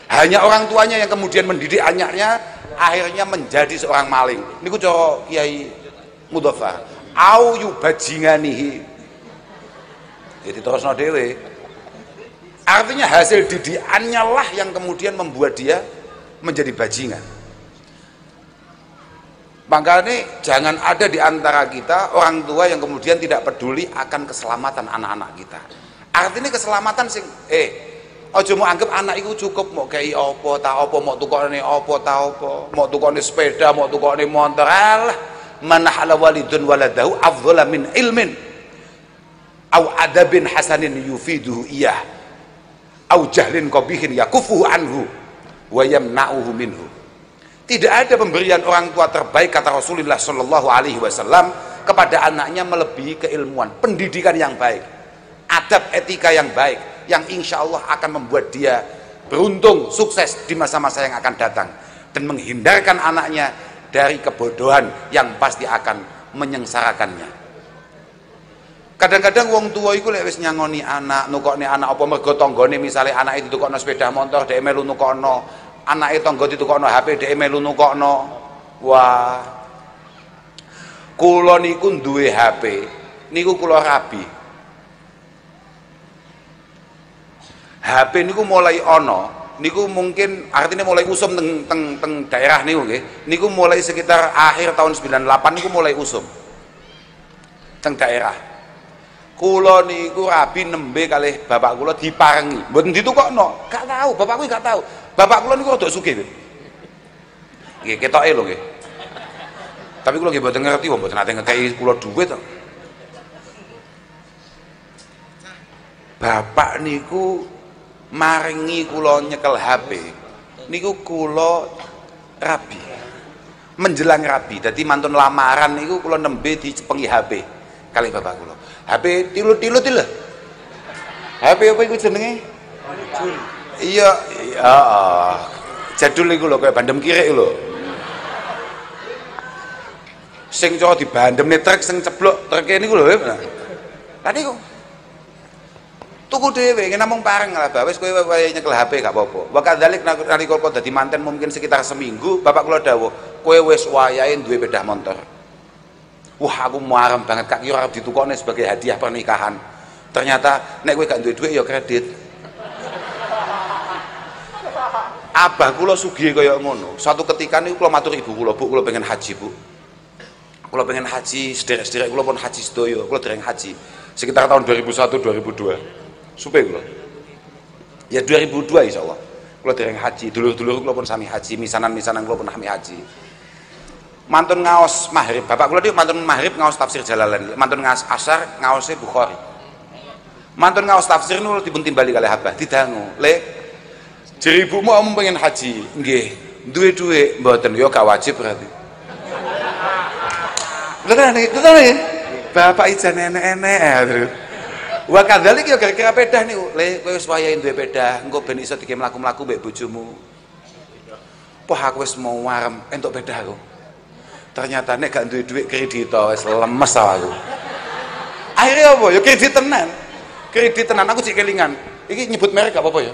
Hanya orang tuanya yang kemudian mendidik anaknya akhirnya menjadi seorang maling. Niku cara Kiai Mudhofar au yubajinganihi. Jadi terusno dhewe. Artinya hasil didikannya lah yang kemudian membuat dia menjadi bajingan. Makanya jangan ada di antara kita orang tua yang kemudian tidak peduli akan keselamatan anak-anak kita. Artinya keselamatan sing aja mau anggap anak itu cukup mau kei apa ta apa, mau tukone apa ta apa, mau tukone sepeda, mau tukone motor. Alah, man hala walidun waladahu afdhala min ilmin au adabin hasanin yufiduhu iyah au jahlin qabihin yakufuhu anhu wa yamna'uhu minhu. Tidak ada pemberian orang tua terbaik, kata Rasulullah Shallallahu Alaihi Wasallam, kepada anaknya melebihi keilmuan, pendidikan yang baik, adab etika yang baik, yang insya Allah akan membuat dia beruntung, sukses di masa-masa yang akan datang, dan menghindarkan anaknya dari kebodohan yang pasti akan menyengsarakannya. Kadang-kadang wong tua iku lek wis nyangoni anak, nukokne anak apa mergo tanggane misale anake ditukokno sepeda motor dhek melu nukokno, anake tangga ditukokno HP dhek melu nukokno. Wah. Kula niku duwe HP, niku kula rabi. HP niku mulai ana, niku mungkin artinya mulai usum teng daerah niku nggih. Niku mulai sekitar akhir tahun 98 niku mulai usum. Teng daerah. Kula niku rabi nembe kalih bapak kula diparengi. Mboten ditukokno, gak tahu, bapakku gak tahu. Bapak kula niku rada sugih. Nggih, ketoke lho nggih. Tapi kula nggih mboten ngerti, mboten nate ngekeki kula dhuwit to. Bapak niku maringi kula nyekel HP. Niku kula rabi. Menjelang rabi, dadi mantun lamaran niku kula nembe dicepengi HP kalih bapak kula. HP tilut-tilut lho. HP apa iku jenenge? Iya, jadul iku lho kaya bandem kirik lho. Sing cara dibandemne truk sing ceblok treke niku lho. Lah niku tuku dhewe ngene namung pareng lah Mbak, wis kowe wae nyekel HP gak apa-apa. Wa kadzalik nalika kula dadi manten mungkin sekitar seminggu, bapak kula dawuh, kowe wis wayahe duwe sepeda motor. Wah, aku muarem banget, kak kira arep ditukokne sebagai hadiah pernikahan. Ternyata nek kowe gak duwe dhuwit ya kredit. Abah kula sugih kaya ngono. Suatu ketika niku kula matur ibu kula, Bu, kula pengen haji, Bu. Kula pengen haji, sederek-sederek kula pun haji sedaya, kula dereng haji. Sekitar tahun 2001 2002. Supe kula. Ya 2002 insyaallah. Kula dereng haji, dulur-dulur kula pun sami haji, misanan-misanan kula pun sami haji. Mantun ngaos maghrib, bapak kula niku mantun maghrib ngaos tafsir Jalalain, mantun ngaos asar ngaose Bukhari. Mantun ngaos tafsir niku dipun timbali kalih Abah, didangu, "Le, jeri ibumu om pengen haji." "Nggih, duwe dhuwit." "Mboten." "Ya gak wajib berarti." Tenan bapak ijan enek-enek. Wa kadzalik ya kira-kira pedah niku, "Le, kowe wis wayahe duwe pedah, engko ben iso dike mlaku-mlaku mbek bojomu." "Wah, aku wis mau warem entuk pedah aku." Ternyata nek gak duwe dhuwit kredit wis lemes aku. Akhirnya apa? Ya kredit tenan. Kredit tenan, aku cek kelingan. Iki nyebut merek gak apa-apa ya.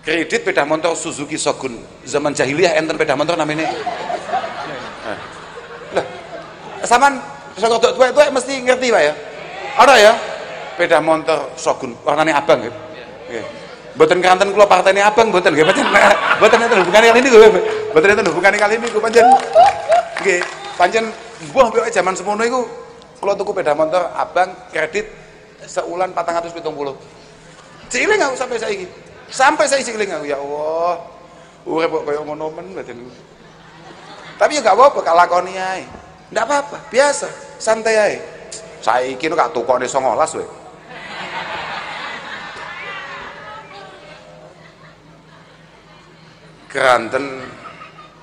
Kredit sepeda motor Suzuki Shogun. Zaman jahiliyah enten sepeda motor namanya. Lah, sampean sok tuwek-tuwek mesti ngerti Pak ya. Ada ya? Sepeda motor Shogun warnanya abang gitu. Nggih. Mboten kanten kula partene abang mboten nggih pancen. Mboten enten hubungane kali niku. Mboten enten hubungane kali niku pancen. Nggih, pancen mbuh mbek zaman semono iku kula tuku sepeda motor abang kredit seulan 470. Ciling aku sampai saiki. Sampai saya ciling aku, ya Allah. Urip kok kaya ngono men badan. Tapi ya gak apa-apa kak lakoni ae. Ndak apa-apa, biasa, santai ae. Saiki nu kak tukokne 19 we. Keranten.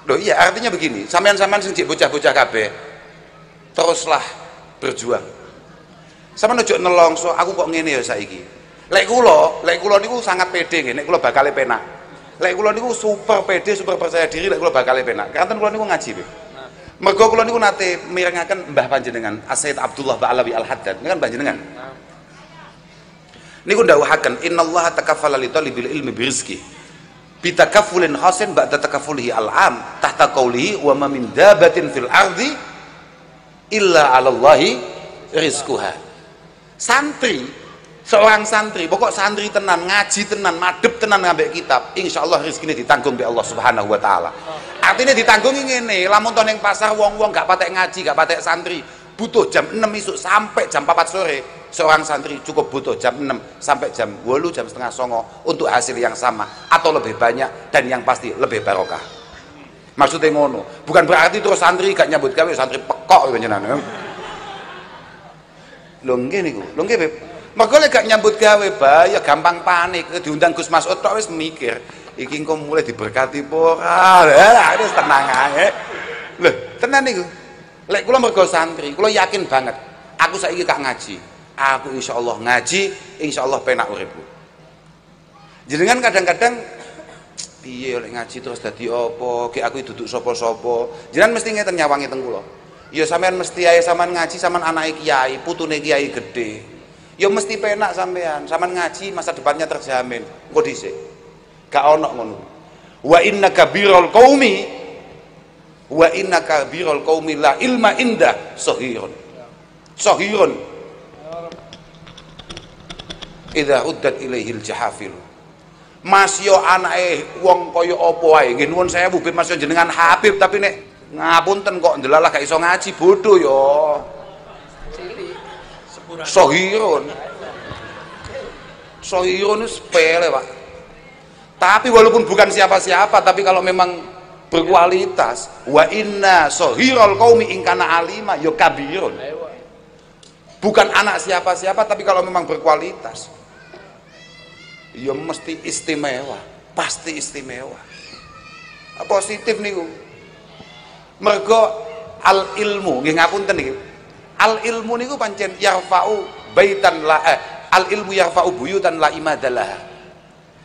Loh iya artinya begini, sampean-sampean sing bocah-bocah kabeh teruslah berjuang. Sampeyan ojo nelongso, aku kok ngene ya saiki. Lek kula niku sangat pede nggih, nek kula bakal penak. Lek kula niku super pede, super percaya diri lek kula bakal penak. Keranten kula niku ngaji nggih. Mergo kula niku nate mirengaken Mbah panjenengan As-Sayyid Abdullah Ba'alawi Al-Haddad. Niku kan panjenengan. Niku ndawuhaken innallaha takaffala li talibil ilmi birizqi. Bitakaffulin khasin ba'da takaffulihi al-am tahta qawlihi wa ma min dabatin fil ardi illa 'alallahi rizquha. Santri, seorang santri, pokok santri tenan, ngaji tenan, madhep tenan ngambek kitab, insyaallah rezekine ditanggung mbek Allah Subhanahu wa taala. Artinya ditanggungi ngene, lamun to ning pasar wong-wong gak patek ngaji, gak patek santri, butuh jam 6 isuk sampai jam 4 sore. Seorang santri cukup butuh jam 6 sampai jam 8, jam setengah 9 untuk hasil yang sama atau lebih banyak dan yang pasti lebih barokah. Maksudnya ngono, bukan berarti terus santri gak nyambut gawe, santri pekok panjenengan. Lho nggih niku, lho nggih Beb. Mergo lek gak nyambut gawe bahaya gampang panik, diundang Gus Mas'ud tok wis mikir, iki engko mulai diberkati apa ora. Wis tenang ae. Lho, tenan niku. Lek kula mergo santri, kula yakin banget aku saiki gak ngaji. Aku insyaallah ngaji, insyaallah penak uripku. Jenengan kadang-kadang piye oleh ngaji terus dadi apa? Ki aku duduk sapa-sapa. Jenengan mesti ngeten nyawangi teng kula. Ya sampean mesti ae sampean ngaji sampean anake kiai, putune kiai gede. Ya mesti penak sampean ngaji masa depannya terjamin. Engko dhisik. Gak ono ngono. Wa inna kabirul qaumi la ilma indah sahirun. Sahirun. Idza uddat ilaihil jahafil. Mas yo anake wong kaya apa wae. Nggih nuwun sewu Bib Mas jenengan Habib tapi nek ngapunten kok ndelalah gak iso ngaji bodoh yo. Sohirun. Sohirun itu sepele Pak. Tapi walaupun bukan siapa-siapa tapi kalau memang berkualitas wa inna sohirul qaumi in kana alima yo kabirun. Bukan anak siapa-siapa tapi kalau memang berkualitas ya mesti istimewa, pasti istimewa. Positif niku. Mergo al ilmu, nggih ngapunten niki. Al ilmu niku pancen yarfa'u baitan la al ilmu yarfa'u buyutan la imadalah.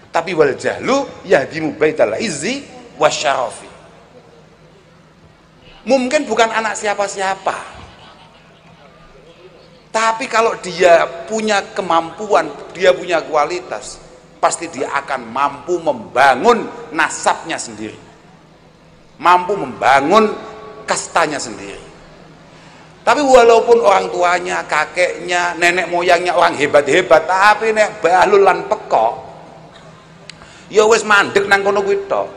Tapi wal jahlu yahdimu baital izzi wasyarafi. Mungkin bukan anak siapa-siapa. Tapi kalau dia punya kemampuan, dia punya kualitas, pasti dia akan mampu membangun nasabnya sendiri, mampu membangun kastanya sendiri. Tapi walaupun orang tuanya, kakeknya, nenek moyangnya orang hebat-hebat, tapi nek bahlul lan pekok, ya wis mandek nang kono kuwi tok.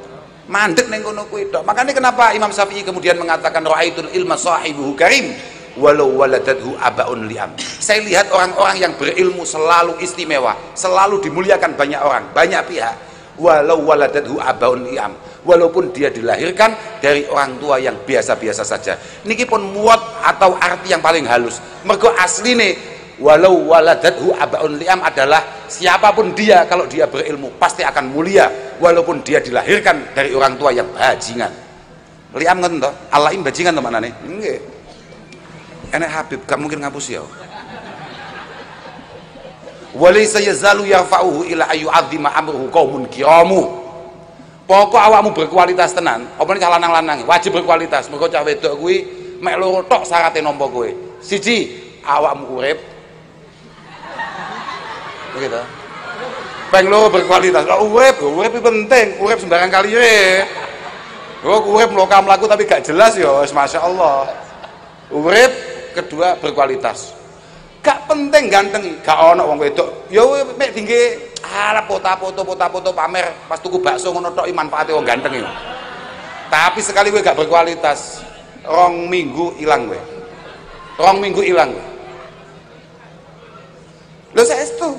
Mandek nang kono kuwi tok. Makanya kenapa Imam Syafi'i kemudian mengatakan ra'aitul ilma sahibuhu karim walau waladadhu abaun liam. Saya lihat orang-orang yang berilmu selalu istimewa, selalu dimuliakan banyak orang, banyak pihak. Walau waladadhu abaun liam, walaupun dia dilahirkan dari orang tua yang biasa-biasa saja. Niki pun muat atau arti yang paling halus. Mergo asline walau waladadhu abaun liam adalah siapapun dia kalau dia berilmu pasti akan mulia walaupun dia dilahirkan dari orang tua yang bajingan. Liam ngoten to? Alaim bajingan to maknane? Nggih. Enak Habib, gak mungkin ngapus ya. Walaysa yazalu yarfa'uhu ila ayu azima amruhu qaumun kiramu. Pokok awakmu berkualitas tenan, apa nek lanang-lanang wajib berkualitas. Mergo cah wedok kuwi mek loro tok syaraté nampa kowe. Siji, awakmu urip. Begitu. Peng loro berkualitas. Urip penting, urip sembarang kali wae. Urip mloka mlaku tapi gak jelas ya, wis masyaallah. Urip kedua berkualitas. Gak penting ganteng, gak ono wong wedok. Ya mek dingge ala foto-foto pamer pas tuku bakso ngono tok manfaate wong ganteng iki. Tapi sekali kowe gak berkualitas, 2 minggu ilang kowe. 2 minggu ilang kowe. Lho saestu.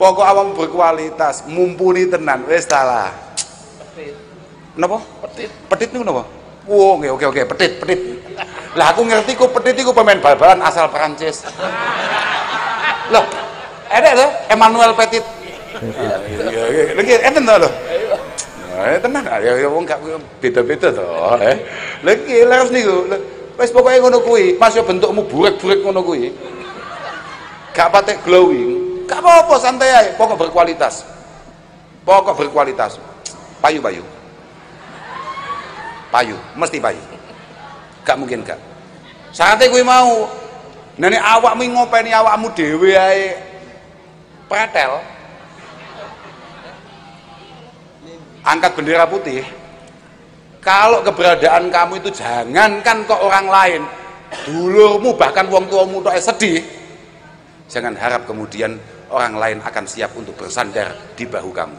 Pokok awakmu berkualitas, mumpuni tenan, wis ta lah. Napa? Petit. Petit niku napa? Oh, oke, petit. Lah aku ngerti ku petit iku pemain bal-balan asal Perancis. Loh, ada tuh Emmanuel Petit. Iya, lagi enten to lho. Tenang, ya wong gak beda-beda to. Lagi laras niku. Wis pokoke ngono kuwi, Mas yo bentukmu burek-burek ngono kuwi. Gak patek glowing. Gak apa-apa, santai ae, pokok berkualitas. Payu. Payu, mesti payu. Gak mungkin gak. Syaratnya kuwi mau. Nek awakmu ngopeni awakmu dhewe ae pretel. Angkat bendera putih. Kalau keberadaan kamu itu jangankan kok orang lain, dulurmu bahkan wong tuamu tok sedih. Jangan harap kemudian orang lain akan siap untuk bersandar di bahu kamu.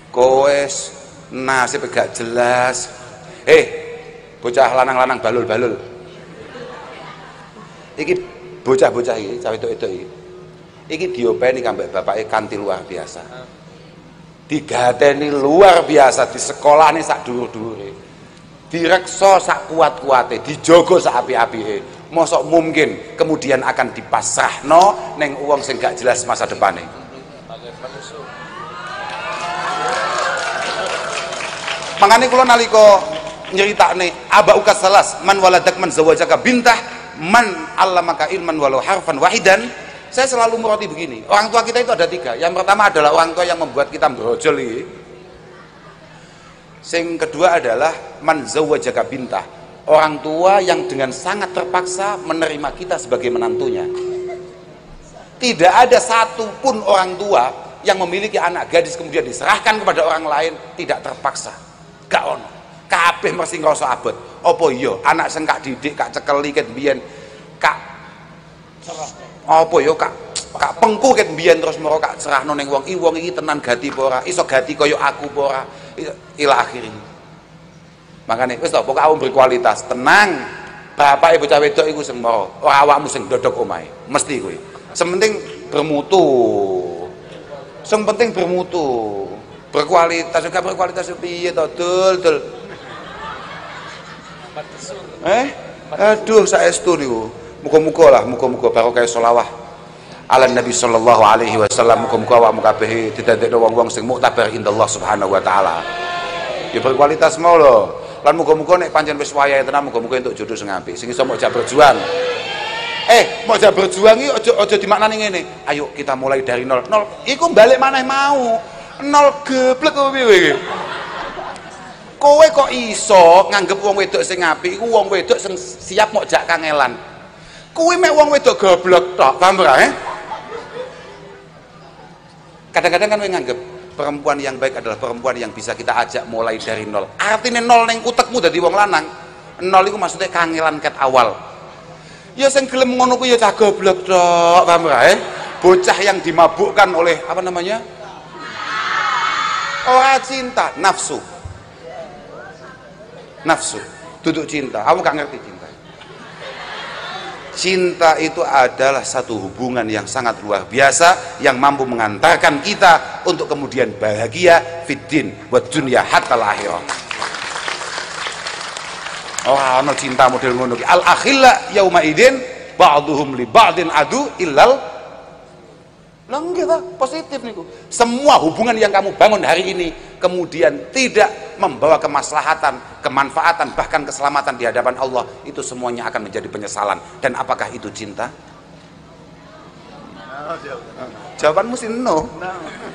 Koes nasib gak jelas. Bocah lanang-lanang balul-balul. Iki bocah-bocah iki, cawe itu iki. Iki diopeni kambek bapake kanthi luar biasa. Digateni luar biasa, di sekolah nih sak dhuwur-dhuwure. Direksa sak kuat-kuate, dijogo sak api-apike. Mosok mungkin kemudian akan dipasrahno neng uang sing gak jelas masa depannya. Makanya kula nalika nyeritakne abauka salas man waladak man zawajaka bintah man allamaka ilman walau harfan wahidan. Saya selalu meroti begini, orang tua kita itu ada 3. Yang pertama adalah orang tua yang membuat kita brojol ini. Yang kedua adalah man zawajaka bintah, orang tua yang dengan sangat terpaksa menerima kita sebagai menantunya. Tidak ada satupun orang tua yang memiliki anak gadis kemudian diserahkan kepada orang lain tidak terpaksa. Gak ono. Kabeh mesti ngrasa abot. Apa iya anak sing kak didik, kak cekeli ket mbiyen, kak apa ya kak pengku ket mbiyen terus moro kak serahno ning wong iki tenan gati apa ora, iso gati kaya aku apa ora, ila akhirnya. Makane wis to pokoke awakmu berkualitas, tenang. Bapake bocah wedok iku sing moro, ora awakmu sing dodok omahe. Mesti kuwi. Sementing bermutu. Sing penting bermutu. Berkualitas juga berkualitas piye to, dul. Aduh saestu niku. Muga-muga barokah sholawah ala Nabi sallallahu alaihi wasallam. Muga-muga awakmu kabeh didadekno wong-wong sing muktabar indallah subhanahu wa taala. Ya berkualitas mau lho. Lan muga-muga nek pancen wis wayahe tenan muga-muga entuk jodoh sing apik. Sing iso mojak berjuang. Mojak berjuang iki aja dimaknani ngene. Ayo kita mulai dari nol. Iku balik maneh mau. Nol geblek kowe piye iki? Kowe kok iso nganggep wong wedok sing apik iku wong wedok sing siap mojak kangelan. Kuwi mek wong wedok goblok tok, paham ora? Kadang-kadang kan kowe nganggep perempuan yang baik adalah perempuan yang bisa kita ajak mulai dari nol. Artinya nol ning utekmu dadi wong lanang. Nol iku maksudnya kangelan ket awal. Ya sing gelem ngono kuwi ya cah goblok tok, paham ora? Bocah yang dimabukkan oleh apa namanya? Ora cinta, nafsu. Duduk cinta. Kamu gak ngerti cinta. Cinta itu adalah satu hubungan yang sangat luar biasa yang mampu mengantarkan kita untuk kemudian bahagia fiddin wa dunya hatta akhirah. Ana cinta model ngono ki. Al akhilla yauma idin ba'dhum li ba'din adu illal. Lah nggih ta, positif niku. Semua hubungan yang kamu bangun hari ini kemudian tidak membawa kemaslahatan, kemanfaatan, bahkan keselamatan di hadapan Allah, itu semuanya akan menjadi penyesalan. Dan apakah itu cinta? Jawabanmu sih no.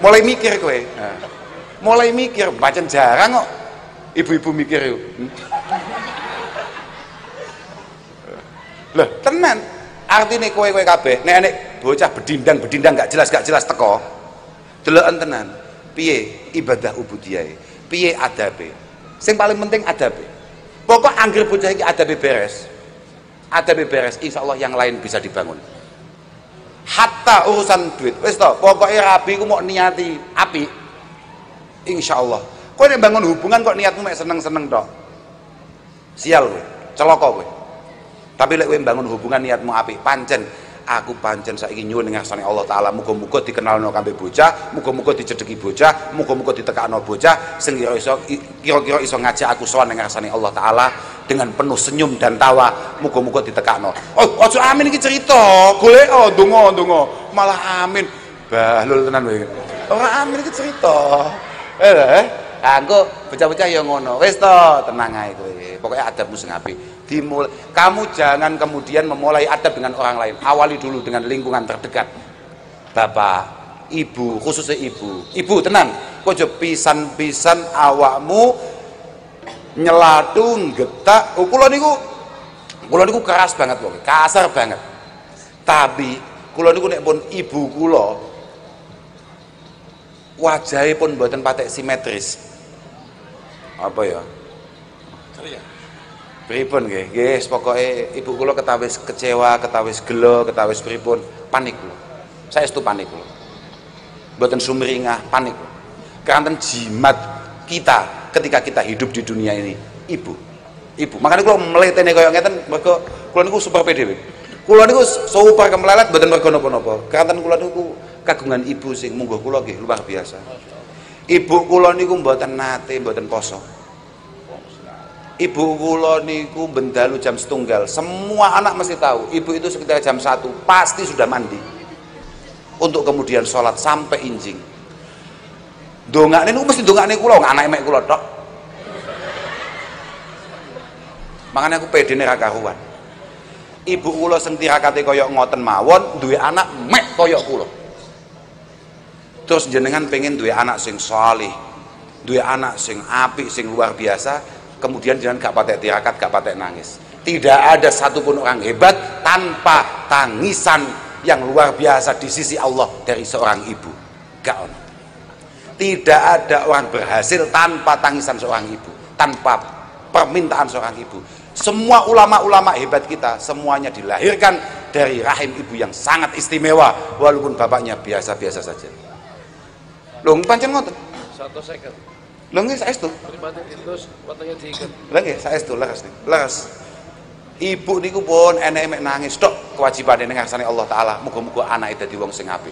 Mulai mikir kowe. Mulai mikir, bacaan jarang kok ibu-ibu mikir yuk. Lah, tenan. Artine kowe kabeh nek bocah bedindang gak jelas teko. Deloken tenan. Piye ibadah ubudiyah? Piye adabe? Sing paling penting adabe. Pokok anggere bocah iki adabe beres. Adabe beres, insyaallah yang lain bisa dibangun. Hatta urusan duit. Wis to, pokoke rabi ku mau niati apik. Insyaallah. Kowe nek bangun hubungan kok niatmu mek seneng-seneng tok. Sial kowe, celaka kowe. Tapi lek kowe bangun hubungan niatmu apik, pancen aku pancen saiki nyuwun ngarsane Allah taala muga-muga dikenalno kabeh bocah, muga-muga dicedheki bocah, muga-muga ditekakno bocah sing kira-kira iso ngajak aku sowan ngarsane Allah taala dengan penuh senyum dan tawa, muga-muga ditekakno. Oh, aja amin iki cerita, golek ndonga malah amin. Bahlul tenan kowe. Ora amin iki cerita. Engko bocah-bocah ya ngono. Wis to, tenang ae kowe. Pokoke adabmu sing apik. Kamu jangan kemudian memulai adab dengan orang lain. Awali dulu dengan lingkungan terdekat. Bapak, ibu, khususnya ibu. Ibu tenang, kojo pisan-pisan awakmu nyelatu getak. Kula niku keras banget kok, kasar banget. Tapi kula niku nek pun ibu kula wajahnya pun mboten patek simetris. Apa ya? Pripun nggih? Nggih, pokoke ibu kula ketawis kecewa, ketawis gelo, ketawis pripun, panik kula. Saestu panik kula. Mboten sumringah, panik. Keranten jimat kita ketika kita hidup di dunia ini, ibu. Ibu. Makanya kula mletene kaya ngeten mergo kula niku super PDW. Kula niku super kemlelet mboten mergo napa-napa. Keranten kula niku kagungan ibu sing mungguh kula nggih luar biasa. Ibu kula niku mboten nate mboten poso. Ibu kula niku bendalu jam 1:00. Semua anak mesti tahu, ibu itu sekitar jam 1 pasti sudah mandi. Untuk kemudian sholat sampai injing. Dongakne niku mesti dongakne kula, anake mek kula tok. Makanya aku pedene ra karuan. Ibu kula sing tirakate kaya ngoten mawon, duwe anak mek kaya kula. Terus jenengan pengen duwe anak sing saleh, duwe anak sing apik, sing luar biasa. Kemudian jangan gak patek tirakat, gak patek nangis. Tidak ada satupun orang hebat tanpa tangisan yang luar biasa di sisi Allah dari seorang ibu. Gak ono. Tidak ada orang berhasil tanpa tangisan seorang ibu, tanpa permintaan seorang ibu. Semua ulama-ulama hebat kita semuanya dilahirkan dari rahim ibu yang sangat istimewa, walaupun bapaknya biasa-biasa saja. Lho pancen ngoten. 1 Lho nggih saestu. Lha nggih saestu leres. Ibu niku pun eneke mek nangis tok kewajibane ning ngarsane Allah taala. Muga-muga anake dadi wong sing apik.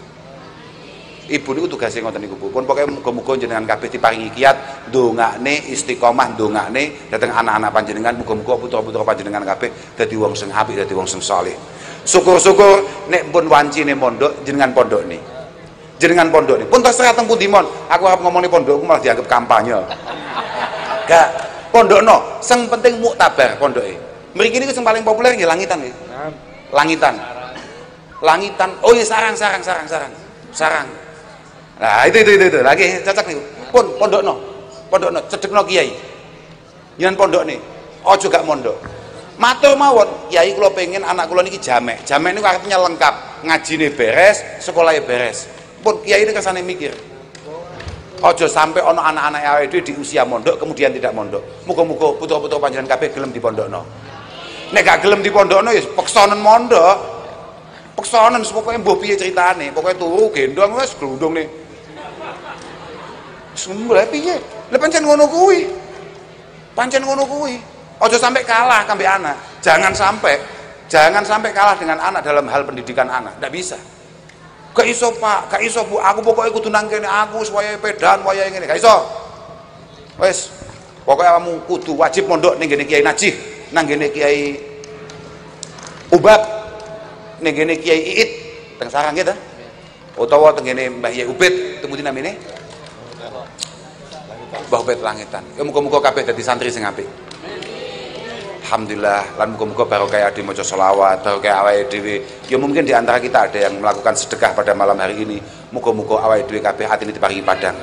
Ibu niku tugase ngoten niku Bu. Pun pokoke muga-muga jenengan kabeh diparingi kiat ndongakne istiqomah ndongakne dhateng anak-anak panjenengan, muga-muga putra-putra panjenengan kabeh dadi wong sing apik, dadi wong sing saleh. Syukur-syukur nek pun wancine mondok jenengan pondokne. Jenengan pondok ini pun terserah teng pundi mon. Aku arep ngomongin pondokku malah dianggap kampanye. Gak pondokno, sing penting muktabar pondoke. Mriki niku sing paling populer nggih Langitan nggih. Langitan. Oh iya sarang. Nah, itu. Lagi cocok niku. Pun pondokno cedhekno kiai. Yen pondokne, aja gak mondok. Matur mawon, kiai kula pengen anak kula niki jamek. Jamek niku artinya lengkap, ngajine beres, sekolahnya beres. Pun kiai ini kesane mikir, ojo sampai ono anak-anak awake dhewe di usia mondok kemudian tidak mondok. Muga-muga putra-putra panjenengan kabeh gelem dipondokno. Nek gak gelem dipondokno ya peksonen mondok. Peksonen pokoke mbuh piye critane, pokoke turu gendong wis glundungne. Semule piye? Lah pancen ngono kuwi. Ojo sampai kalah kambek anak. Jangan sampai kalah dengan anak dalam hal pendidikan anak. Ndak bisa. Gak iso Pak, gak iso Bu, aku pokoknya kudu nang kene aku supaya pedan, supaya ngene, gak iso. Wes, pokoknya kamu kudu wajib mondok ning ngene Kiai Najih, nang ngene Kiai Ubab, ning ngene Kiai Iit, teng sarang kita. Utawa teng ngene Mbah Yai Ubed, temu dinamine? Mbah Ubed Langitan. Ya muga-muga kabeh dadi santri sing apik. Alhamdulillah, lan muga-muga barokah ade maca selawat, barokah awake dhewe. Ya mungkin di antara kita ada yang melakukan sedekah pada malam hari ini. Muga-muga awake dhewe kabeh atine diparingi padang.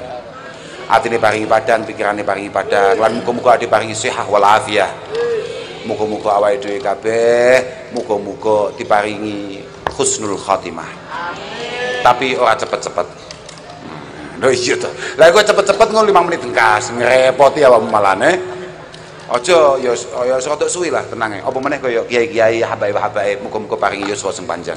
Atine paringi padang, pikirane paringi padang. Lan muga-muga ade paringi sehat wal afiah. Muga-muga awake dhewe kabeh muga-muga diparingi husnul khotimah. Tapi ora cepet-cepet. Lho iya to. Lah kok cepet-cepet ngono 5 menit engkas, ngrepoti awakmu malane. Ojo ya rada suwi lah tenange. Apa meneh kaya kiai-kiai habaib-habaib muga-muga paringi yuswa sing panjang.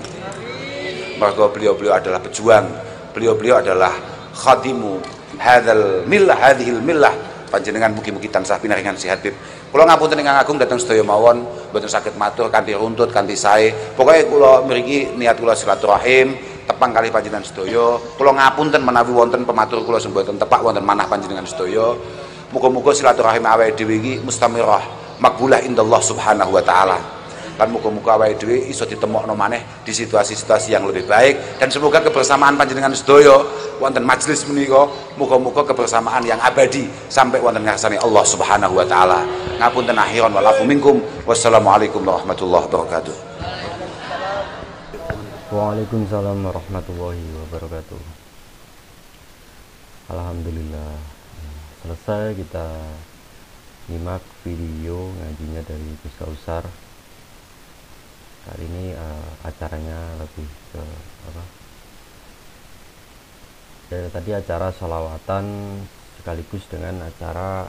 Mergo beliau-beliau adalah pejuang. Beliau-beliau adalah khadimu hadhil millah panjenengan mugi-mugi tansah pinaringan sehat Bib. Kula ngapunten ingkang agung dhateng sedaya mawon, boten saged matur kanthi runtut kanthi sae. Pokoke kula mriki niat kula silaturahim tepang kalih panjenengan sedaya. Kula ngapunten menawi wonten pematur kula sing boten tepak wonten manah panjenengan sedaya. Muga-muga silaturahim awake dhewe iki mustamirah makbulah indallah subhanahu wa taala. Lan muga-muga awake dhewe iso ditemokno maneh di situasi-situasi yang lebih baik, dan semoga kebersamaan panjenengan sedaya wonten majelis menika muga-muga kebersamaan yang abadi sampai wonten ngarsane Allah Subhanahu wa taala. Ngapunten akhiran walafu minkum. Wassalamualaikum warahmatullahi wabarakatuh. Waalaikumsalam warahmatullahi wabarakatuh. Alhamdulillah, selesai kita nyimak video ngajinya dari Gus Kausar. Kali ini acaranya lebih ke apa? Ya, tadi acara sholawatan sekaligus dengan acara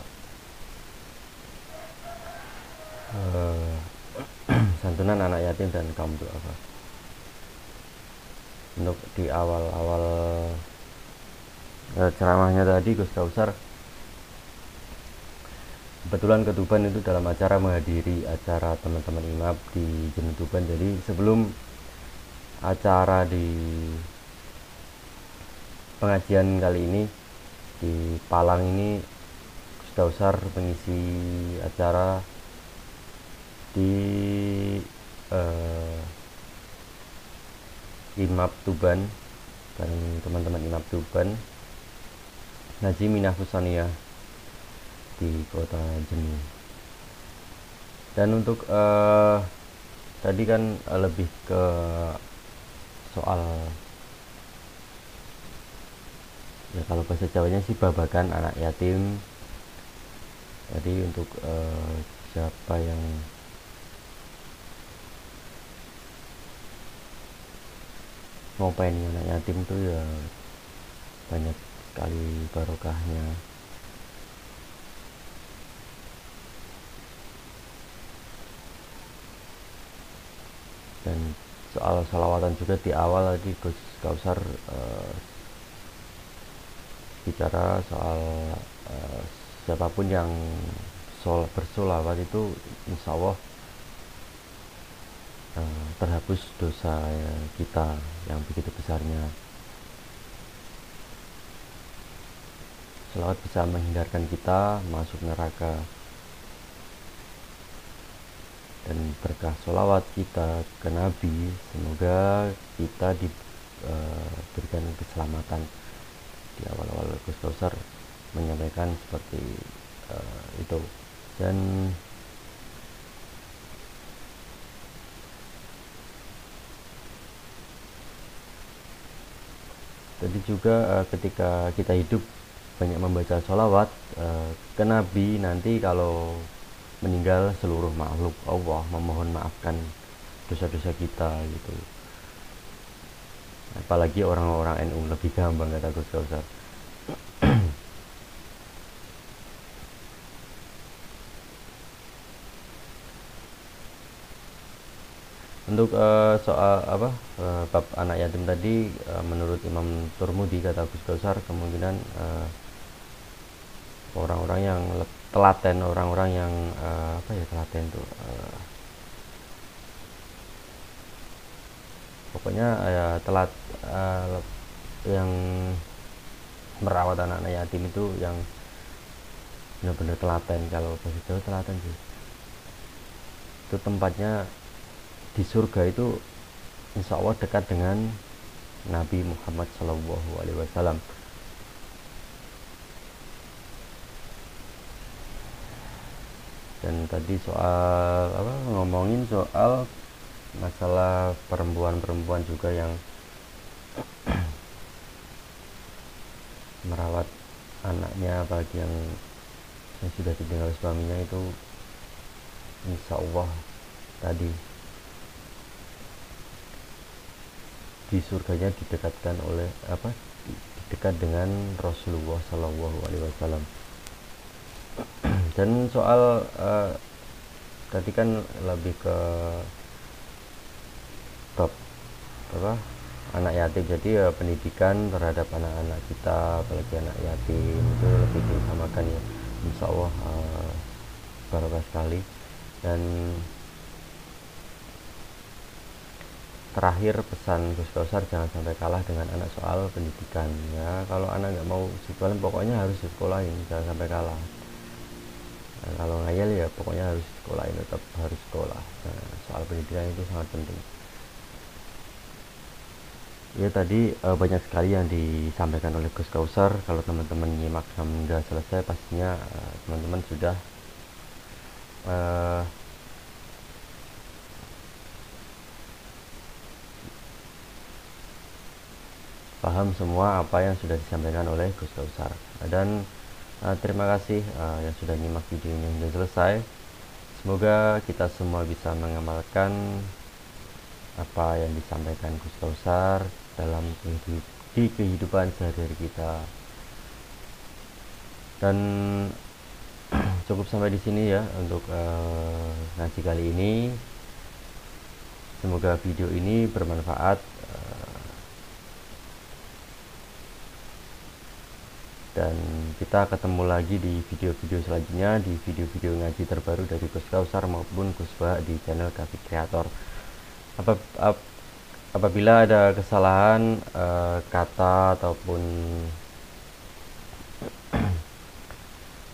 santunan anak yatim dan kaum duafa. Untuk di awal-awal ceramahnya tadi Gus Kausar kebetulan ke Tuban itu dalam acara menghadiri acara teman-teman IMAP di Jenuh Tuban. Jadi sebelum acara di pengajian kali ini di Palang ini, Gus Kausar mengisi acara di IMAP Tuban dan teman-teman IMAP Tuban Ngaji Minah Fusaniyah di kota Jenuh. Dan untuk tadi kan lebih ke soal, ya kalau bahasa Jawanya sih babakan anak yatim. Jadi untuk siapa yang mau pengen anak yatim tuh ya banyak sekali barokahnya. Dan soal salawatan juga di awal tadi Gus Kausar bicara soal siapapun yang bersolawat itu insya Allah terhapus dosa kita yang begitu besarnya. Salawat bisa menghindarkan kita masuk neraka. Dan berkah sholawat kita ke Nabi, semoga kita diberikan keselamatan. Di awal-awal Gus Kausar menyampaikan seperti itu. Dan tadi juga ketika kita hidup banyak membaca sholawat ke Nabi, nanti kalau meninggal seluruh makhluk Allah memohon maafkan dosa-dosa kita gitu. Apalagi orang-orang NU lebih gampang, kata Gus Kausar. Untuk soal apa bab anak yatim tadi, menurut Imam Turmudi, kata Gus Kausar, kemungkinan orang-orang yang telaten, orang-orang yang apa ya telaten tuh, pokoknya ya telat, yang merawat anak-anak yatim itu yang benar-benar telaten. Kalau bahasa Jawa telaten sih, itu tempatnya di surga itu insya Allah dekat dengan Nabi Muhammad SAW. Dan tadi soal apa, ngomongin soal masalah perempuan-perempuan juga yang merawat anaknya, apalagi yang sudah ditinggal suaminya, itu insya Allah tadi di surganya didekatkan oleh apa, dekat dengan Rasulullah SAW. Dan soal tadi kan lebih ke bab apa, anak yatim. Jadi ya pendidikan terhadap anak-anak kita, apalagi anak yatim, itu lebih diutamakan ya. insya Allah barokah sekali. Dan terakhir pesan Gus Kausar, jangan sampai kalah dengan anak soal pendidikan ya. Kalau anak nggak mau sekolahin pokoknya harus disekolahin, jangan sampai kalah. Nah, kalau ngayal ya pokoknya harus sekolahin, tetap harus sekolah. Nah, soal pendidikan itu sangat penting ya. Tadi banyak sekali yang disampaikan oleh Gus Kausar. Kalau teman-teman nyimak hingga selesai, pastinya teman-teman sudah paham semua apa yang sudah disampaikan oleh Gus Kausar. Dan terima kasih yang sudah nyimak videonya hingga selesai. Semoga kita semua bisa mengamalkan apa yang disampaikan Gus Kausar dalam di kehidupan sehari-hari kita. Dan cukup sampai di sini ya untuk ngaji kali ini. Semoga video ini bermanfaat. Dan kita ketemu lagi di video-video selanjutnya, di video-video ngaji terbaru dari Gus Kausar maupun Gus Bah di channel Kafik Kreator. Apabila ada kesalahan kata ataupun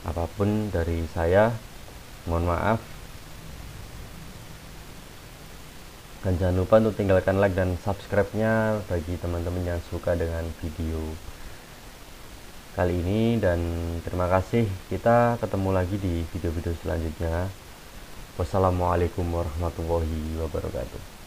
apapun dari saya, mohon maaf. Dan jangan lupa untuk tinggalkan like dan subscribe-nya bagi teman-teman yang suka dengan video kali ini. Dan terima kasih, kita ketemu lagi di video-video selanjutnya. Wassalamualaikum warahmatullahi wabarakatuh.